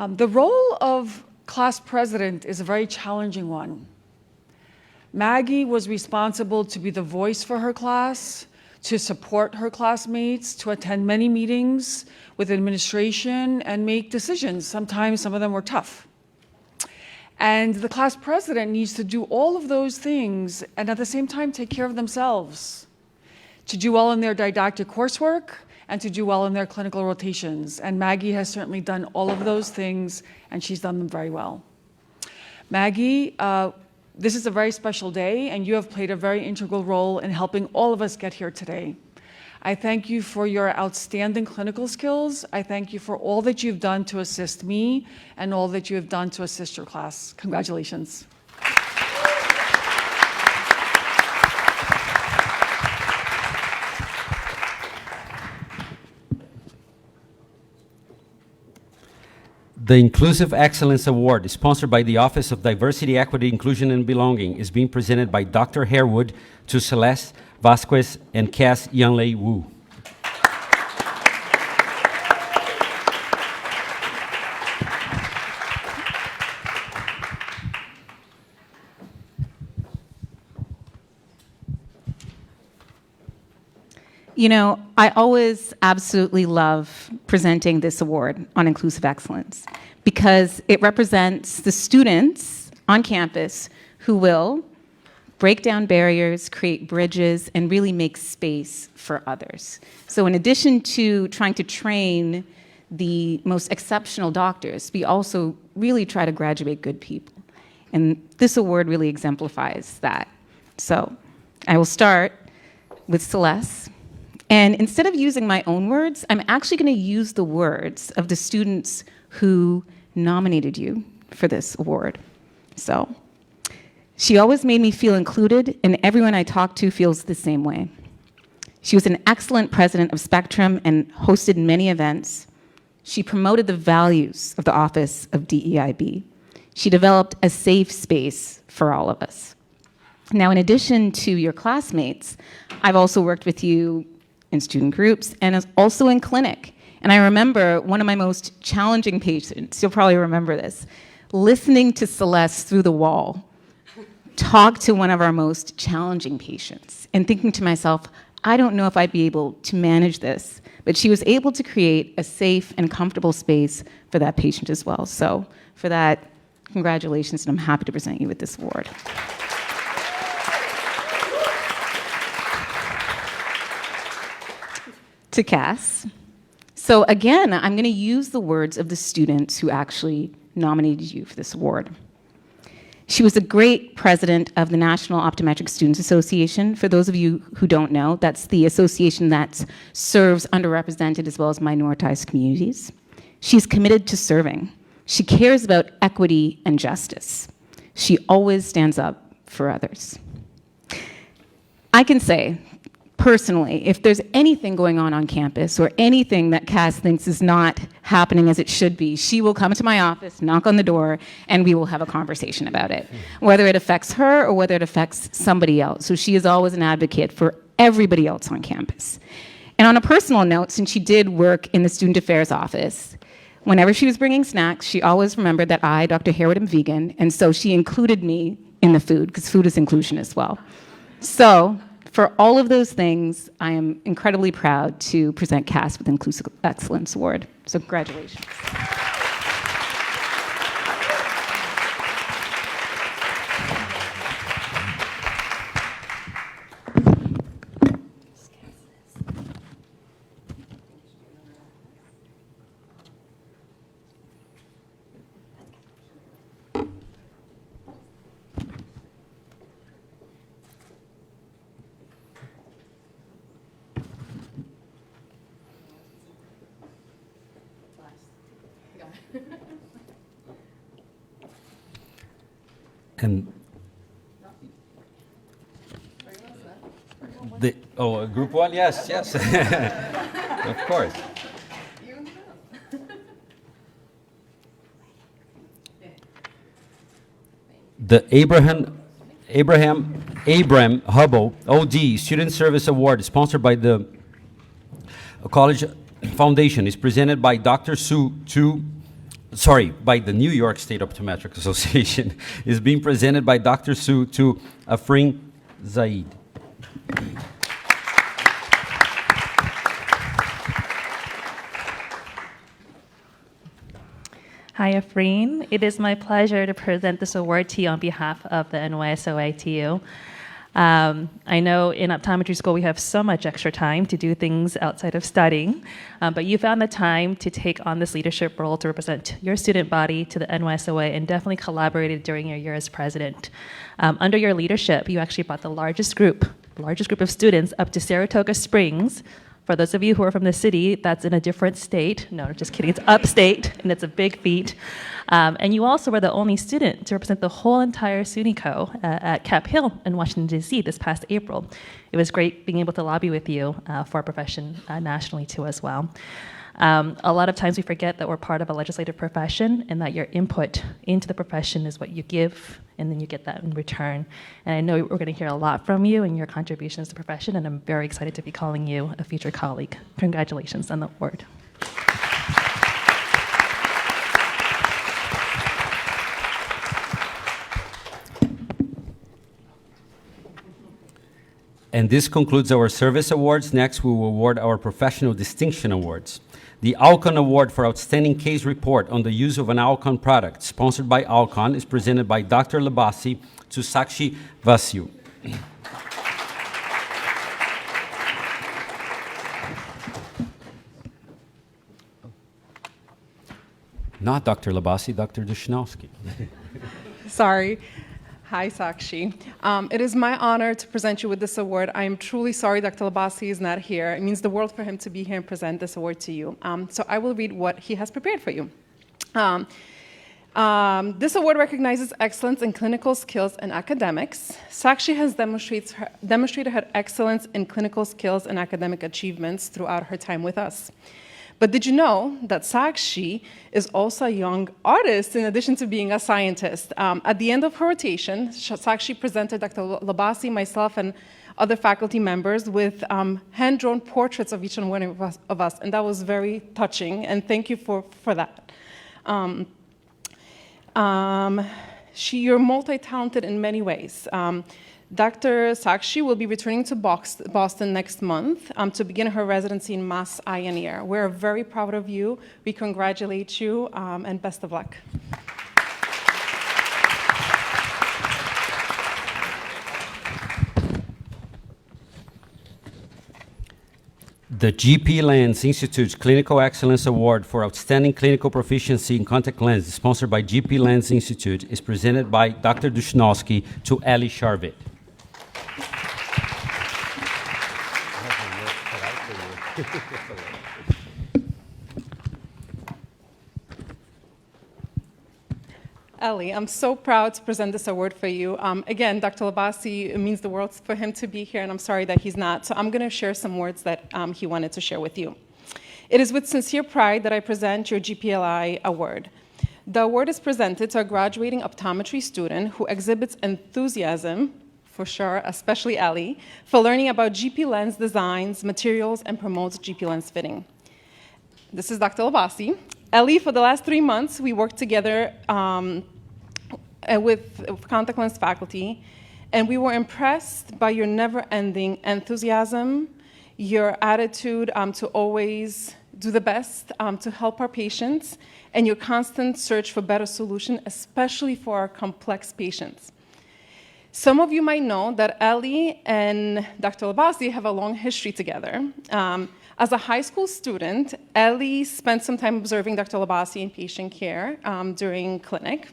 The role of class president is a very challenging one. Maggie was responsible to be the voice for her class, to support her classmates, to attend many meetings with administration and make decisions. Sometimes some of them were tough. And the class president needs to do all of those things and at the same time take care of themselves, to do well in their didactic coursework and to do well in their clinical rotations. And Maggie has certainly done all of those things, and she's done them very well. Maggie, this is a very special day, and you have played a very integral role in helping all of us get here today. I thank you for your outstanding clinical skills. I thank you for all that you've done to assist me and all that you have done to assist your class. Congratulations. The Inclusive Excellence Award, sponsored by the Office of Diversity, Equity, Inclusion, and Belonging, is being presented by Dr. Harewood to Celeste Vasquez and Cass Yanlei Wu. You know, I always absolutely love presenting this award on inclusive excellence because it represents the students on campus who will break down barriers, create bridges, and really make space for others. So in addition to trying to train the most exceptional doctors, we also really try to graduate good people. And this award really exemplifies that. So I will start with Celeste. And instead of using my own words, I'm actually going to use the words of the students who nominated you for this award. So, she always made me feel included, and everyone I talked to feels the same way. She was an excellent president of Spectrum and hosted many events. She promoted the values of the Office of DEIB. She developed a safe space for all of us. Now, in addition to your classmates, I've also worked with you in student groups and also in clinic. And I remember one of my most challenging patients, you'll probably remember this, listening to Celeste through the wall talk to one of our most challenging patients and thinking to myself, I don't know if I'd be able to manage this, but she was able to create a safe and comfortable space for that patient as well. So for that, congratulations, and I'm happy to present you with this award. To Cass. So again, I'm going to use the words of the students who actually nominated you for this award. She was a great president of the National Optometric Students Association. For those of you who don't know, that's the association that serves underrepresented as well as minoritized communities. She's committed to serving. She cares about equity and justice. She always stands up for others. I can say, personally, if there's anything going on campus or anything that Cass thinks is not happening as it should be, she will come to my office, knock on the door, and we will have a conversation about it, whether it affects her or whether it affects somebody else. So she is always an advocate for everybody else on campus. And on a personal note, since she did work in the Student Affairs office, whenever she was bringing snacks, she always remembered that I, Dr. Harewood, am vegan, and so she included me in the food, because food is inclusion as well. So, for all of those things, I am incredibly proud to present Cass with Inclusive Excellence Award. So congratulations. And group one, yes, yes, of course. The Abraham Hubble OD Student Service Award, sponsored by the College Foundation, is presented by Dr. by the New York State Optometric Association, is being presented by Dr. Su to Afrin Zaid. Hi, Afrin. It is my pleasure to present this award to you on behalf of the NYSOA to you. I know in optometry school we have so much extra time to do things outside of studying, but you found the time to take on this leadership role to represent your student body to the NYSOA and definitely collaborated during your year as president. Under your leadership, you actually brought the largest group of students up to Saratoga Springs. For those of you who are from the city, that's in a different state. No, just kidding, it's upstate, and it's a big feat. And you also were the only student to represent the whole entire SUNY Co. At Cap Hill in Washington, D.C. this past April. It was great being able to lobby with you for our profession nationally too as well. A lot of times we forget that we're part of a legislative profession and that your input into the profession is what you give, and then you get that in return. And I know we're going to hear a lot from you and your contributions to the profession, and I'm very excited to be calling you a future colleague. Congratulations on the award. And this concludes our service awards. Next, we will award our professional distinction awards. The Alcon Award for Outstanding Case Report on the Use of an Alcon Product, sponsored by Alcon, is presented by Dr. Labasi to Sakshi Vasu. Not Dr. Labasi, Dr. Dushnowski. Sorry. Hi, Sakshi. It is my honor to present you with this award. I am truly sorry Dr. Labasi is not here. It means the world for him to be here and present this award to you. So I will read what he has prepared for you. This award recognizes excellence in clinical skills and academics. Sakshi has demonstrated her excellence in clinical skills and academic achievements throughout her time with us. But did you know that Sakshi is also a young artist in addition to being a scientist? At the end of her rotation, Sakshi presented Dr. Labasi, myself, and other faculty members with hand-drawn portraits of each and one of us, and that was very touching, and thank you for that. You're multi-talented in many ways. Dr. Sakshi will be returning to Boston next month to begin her residency in Mass Eye and Ear. We're very proud of you. We congratulate you, and best of luck. The GP Lens Institute's Clinical Excellence Award for Outstanding Clinical Proficiency in Contact Lens, sponsored by GP Lens Institute, is presented by Dr. Dushnowski to Ali Sharvit. Ellie, I'm so proud to present this award for you. Again, Dr. Labasi, it means the world for him to be here, and I'm sorry that he's not. So I'm going to share some words that he wanted to share with you. It is with sincere pride that I present your GPLI award. The award is presented to a graduating optometry student who exhibits enthusiasm, for sure, especially Ellie, for learning about GP lens designs, materials, and promotes GP lens fitting. This is Dr. Labasi. Ellie, for the last 3 months, we worked together with contact lens faculty, and we were impressed by your never-ending enthusiasm, your attitude to always do the best to help our patients, and your constant search for better solutions, especially for our complex patients. Some of you might know that Ellie and Dr. Labasi have a long history together. As a high school student, Ellie spent some time observing Dr. Labasi in patient care during clinic.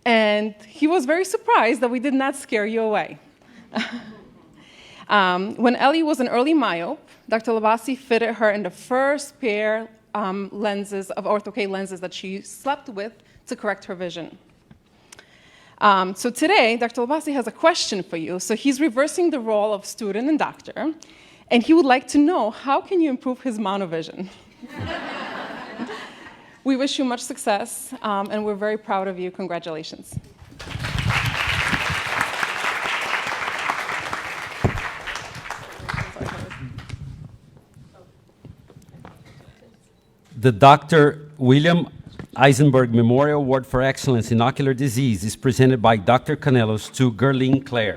And he was very surprised that we did not scare you away. When Ellie was an early myope, Dr. Labasi fitted her in the first pair lenses of ortho-K lenses that she slept with to correct her vision. So today, Dr. Labasi has a question for you. So he's reversing the role of student and doctor, and he would like to know, how can you improve his monovision? We wish you much success, and we're very proud of you. Congratulations. The Dr. William Eisenberg Memorial Award for Excellence in Ocular Disease is presented by Dr. Canelos to Gerline Clare.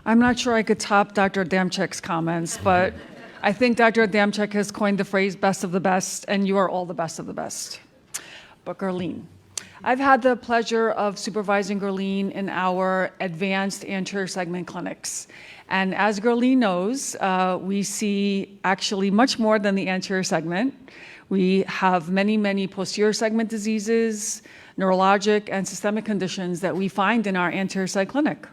I'm not sure I could top Dr. Adamczyk's comments, but I think Dr. Adamczyk has coined the phrase best of the best, and you are all the best of the best. But Gerline, I've had the pleasure of supervising Gerline in our advanced anterior segment clinics. And as Gerline knows, we see actually much more than the anterior segment. We have many, many posterior segment diseases, neurologic and systemic conditions that we find in our anterior seg clinic.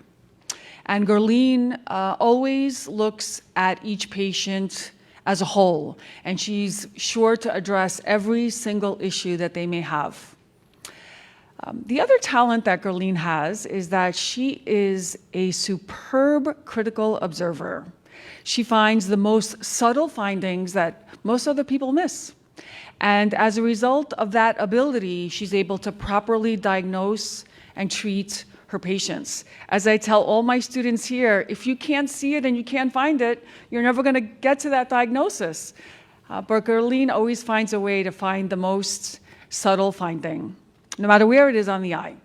And Gerline always looks at each patient as a whole, and she's sure to address every single issue that they may have. The other talent that Gerline has is that she is a superb critical observer. She finds the most subtle findings that most other people miss. And as a result of that ability, she's able to properly diagnose and treat her patients. As I tell all my students here, if you can't see it and you can't find it, you're never going to get to that diagnosis. But Gerline always finds a way to find the most subtle finding, no matter where it is on the eye.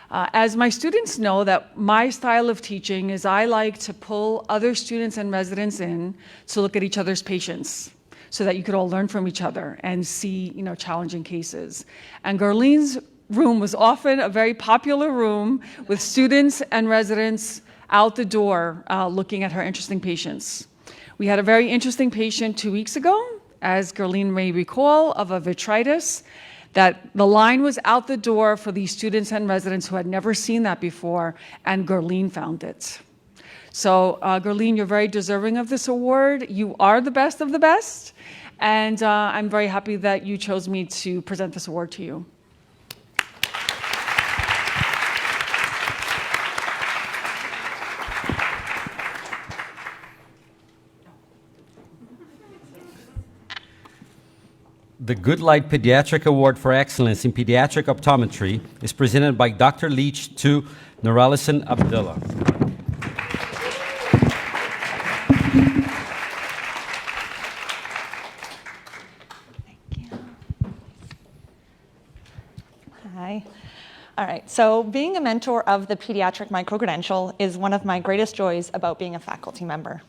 As my students know, that my style of teaching is I like to pull other students and residents in to look at each other's patients so that you could all learn from each other and see, challenging cases. And Gerline's room was often a very popular room with students and residents out the door looking at her interesting patients. We had a very interesting patient 2 weeks ago, as Gerline may recall, of a vitritis, that the line was out the door for these students and residents who had never seen that before, and Gerline found it. So Gerline, you're very deserving of this award. You are the best of the best, and I'm very happy that you chose me to present this award to you. The Good Light Pediatric Award for Excellence in Pediatric Optometry is presented by Dr. Leach to Nuralison Abdullah. All right, so being a mentor of the pediatric micro-credential is one of my greatest joys about being a faculty member.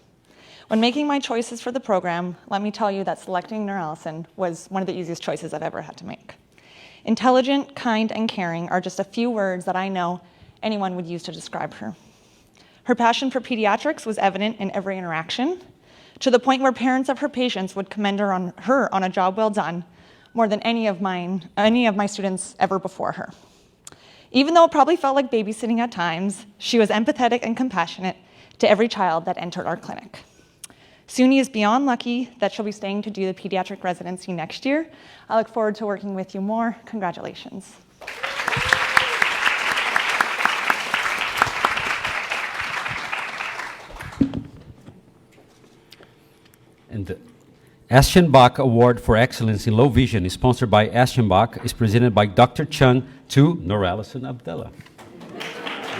When making my choices for the program, let me tell you that selecting Nurallison was one of the easiest choices I've ever had to make. Intelligent, kind, and caring are just a few words that I know anyone would use to describe her. Her passion for pediatrics was evident in every interaction, to the point where parents of her patients would commend her on a job well done more than any of my students ever before her. Even though it probably felt like babysitting at times, she was empathetic and compassionate to every child that entered our clinic. SUNY is beyond lucky that she'll be staying to do the pediatric residency next year. I look forward to working with you more. Congratulations. And the Aschenbach Award for Excellence in Low Vision is sponsored by Aschenbach, is presented by Dr. Chung to Nurallison Abdullah.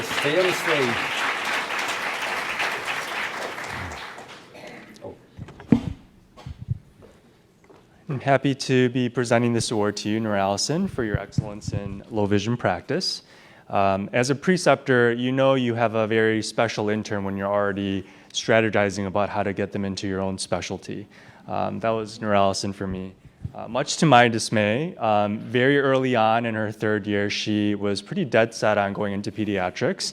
Stay on the stage. I'm happy to be presenting this award to you, Nurallison, for your excellence in low vision practice. As a preceptor, you know you have a very special intern when you're already strategizing about how to get them into your own specialty. That was Nurallison for me. Much to my dismay, very early on in her third year, she was pretty dead set on going into pediatrics.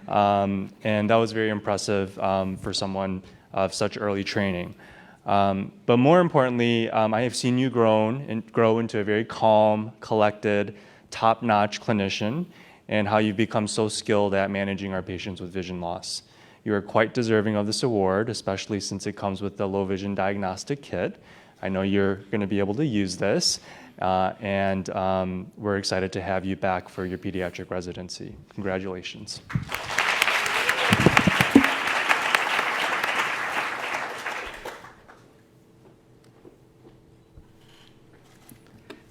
And that was very impressive for someone of such early training. But more importantly, I have seen you grow into a very calm, collected, top-notch clinician, and how you've become so skilled at managing our patients with vision loss. You are quite deserving of this award, especially since it comes with the low vision diagnostic kit. I know you're going to be able to use this, and we're excited to have you back for your pediatric residency. Congratulations.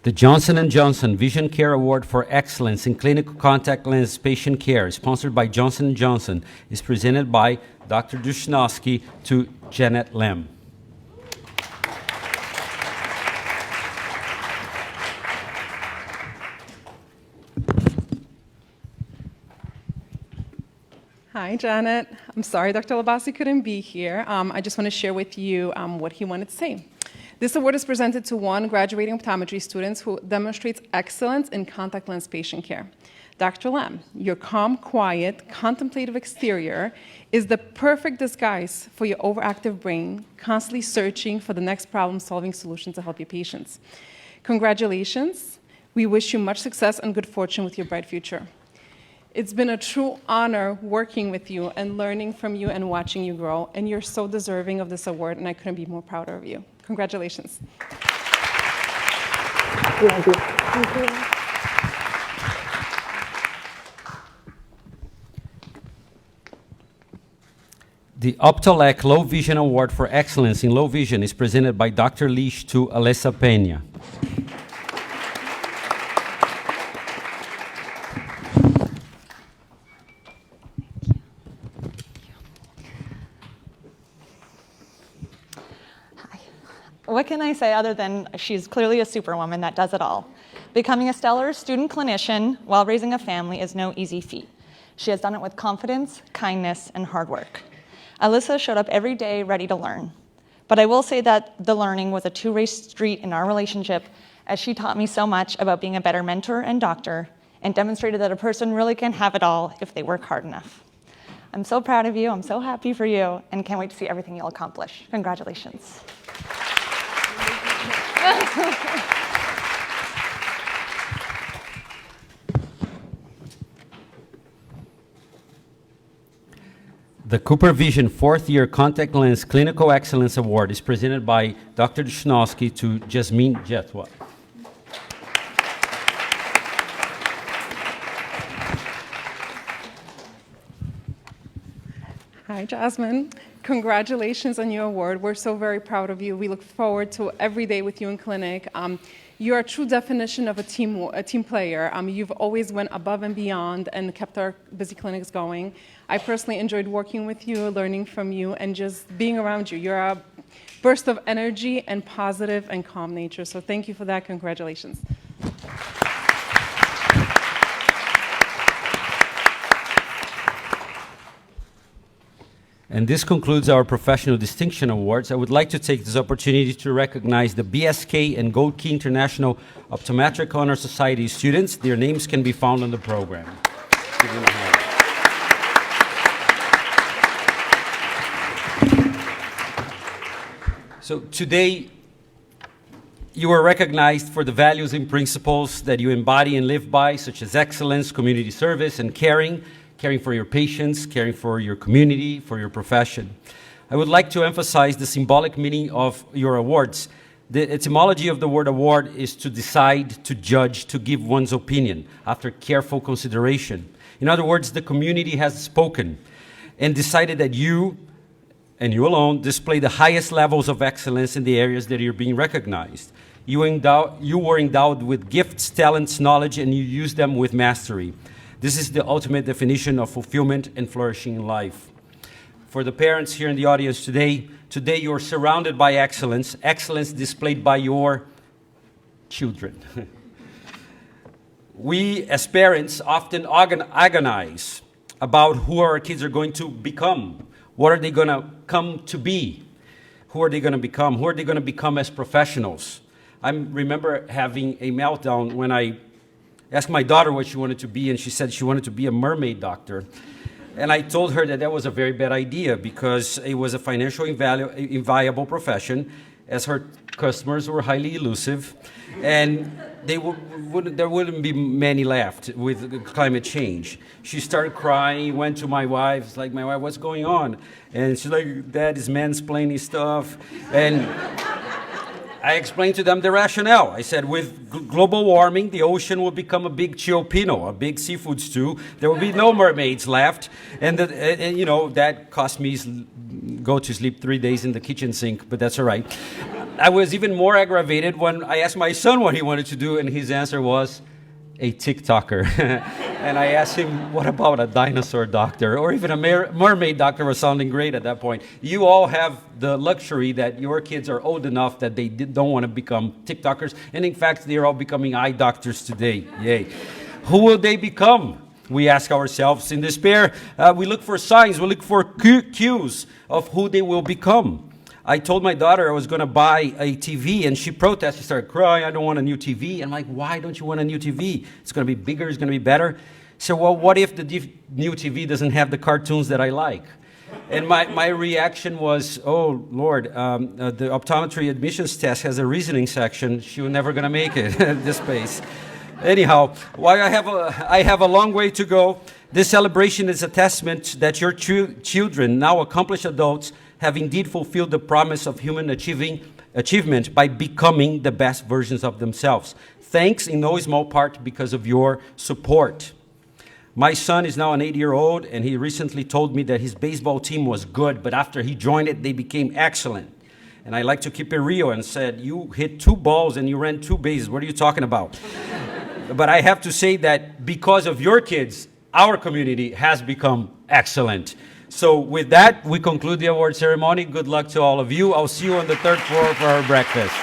The Johnson & Johnson Vision Care Award for Excellence in Clinical Contact Lens Patient Care, sponsored by Johnson & Johnson, is presented by Dr. Dushnowski to Janet Lem. Hi, Janet. I'm sorry Dr. Labasi couldn't be here. I just want to share with you what he wanted to say. This award is presented to one graduating optometry student who demonstrates excellence in contact lens patient care. Dr. Lam, your calm, quiet, contemplative exterior is the perfect disguise for your overactive brain, constantly searching for the next problem-solving solution to help your patients. Congratulations. We wish you much success and good fortune with your bright future. It's been a true honor working with you and learning from you and watching you grow, and you're so deserving of this award, and I couldn't be more prouder of you. Congratulations. Thank you. Thank you. The Optolec Low Vision Award for Excellence in Low Vision is presented by Dr. Leash to Alessa Peña. What can I say other than she's clearly a superwoman that does it all? Becoming a stellar student clinician while raising a family is no easy feat. She has done it with confidence, kindness, and hard work. Alyssa showed up every day ready to learn. But I will say that the learning was a two-way street in our relationship, as she taught me so much about being a better mentor and doctor and demonstrated that a person really can have it all if they work hard enough. I'm so proud of you, I'm so happy for you, and can't wait to see everything you'll accomplish. Congratulations. The Cooper Vision 4th Year Contact Lens Clinical Excellence Award is presented by Dr. Dushnowski to Jasmine Jetwa. Hi, Jasmine. Congratulations on your award. We're so very proud of you. We look forward to every day with you in clinic. You're a true definition of a team player. You've always went above and beyond and kept our busy clinics going. I personally enjoyed working with you, learning from you, and just being around you. You're a burst of energy and positive and calm nature. So thank you for that. Congratulations. And this concludes our Professional Distinction Awards. I would like to take this opportunity to recognize the BSK and Gold Key International Optometric Honor Society students. Their names can be found on the program. Give them a hand. So today, you are recognized for the values and principles that you embody and live by, such as excellence, community service, and caring for your patients, caring for your community, for your profession. I would like to emphasize the symbolic meaning of your awards. The etymology of the word award is to decide, to judge, to give one's opinion after careful consideration. In other words, the community has spoken and decided that you, and you alone, display the highest levels of excellence in the areas that you're being recognized. You were endowed with gifts, talents, knowledge, and you use them with mastery. This is the ultimate definition of fulfillment and flourishing in life. For the parents here in the audience today you're surrounded by excellence, excellence displayed by your children. We, as parents, often agonize about who our kids are going to become. What are they going to come to be? Who are they going to become? Who are they going to become as professionals? I remember having a meltdown when I asked my daughter what she wanted to be, and she said she wanted to be a mermaid doctor. And I told her that that was a very bad idea because it was a financially inviable profession, as her customers were highly elusive, and there wouldn't be many left with climate change. She started crying, went to my wife, it's like, my wife, what's going on? And she's like, Dad is mansplaining stuff. And I explained to them the rationale. I said, with global warming, the ocean will become a big Ciopino, a big seafood stew. There will be no mermaids left. And you know, that cost me go to sleep 3 days in the kitchen sink, but that's all right. I was even more aggravated when I asked my son what he wanted to do, and his answer was, a TikToker. And I asked him, what about a dinosaur doctor? Or even a mermaid doctor was sounding great at that point. You all have the luxury that your kids are old enough that they don't want to become TikTokers. And in fact, they're all becoming eye doctors today. Yay. Who will they become? We ask ourselves in despair. We look for signs. We look for cues of who they will become. I told my daughter I was going to buy a TV, and she protested. She started crying, I don't want a new TV. I'm like, why don't you want a new TV? It's going to be bigger, it's going to be better. So, well, what if the new TV doesn't have the cartoons that I like? And my reaction was, oh, Lord, the optometry admissions test has a reasoning section. She was never going to make it at this pace. Anyhow, while I have a long way to go, this celebration is a testament that your children, now accomplished adults, have indeed fulfilled the promise of human achievement by becoming the best versions of themselves. Thanks in no small part because of your support. My son is now an 8-year-old, and he recently told me that his baseball team was good, but after he joined it, they became excellent. And I like to keep it real and said, you hit 2 balls and you ran 2 bases. What are you talking about? But I have to say that because of your kids, our community has become excellent. So with that, we conclude the award ceremony. Good luck to all of you. I'll see you on the 3rd floor for our breakfast.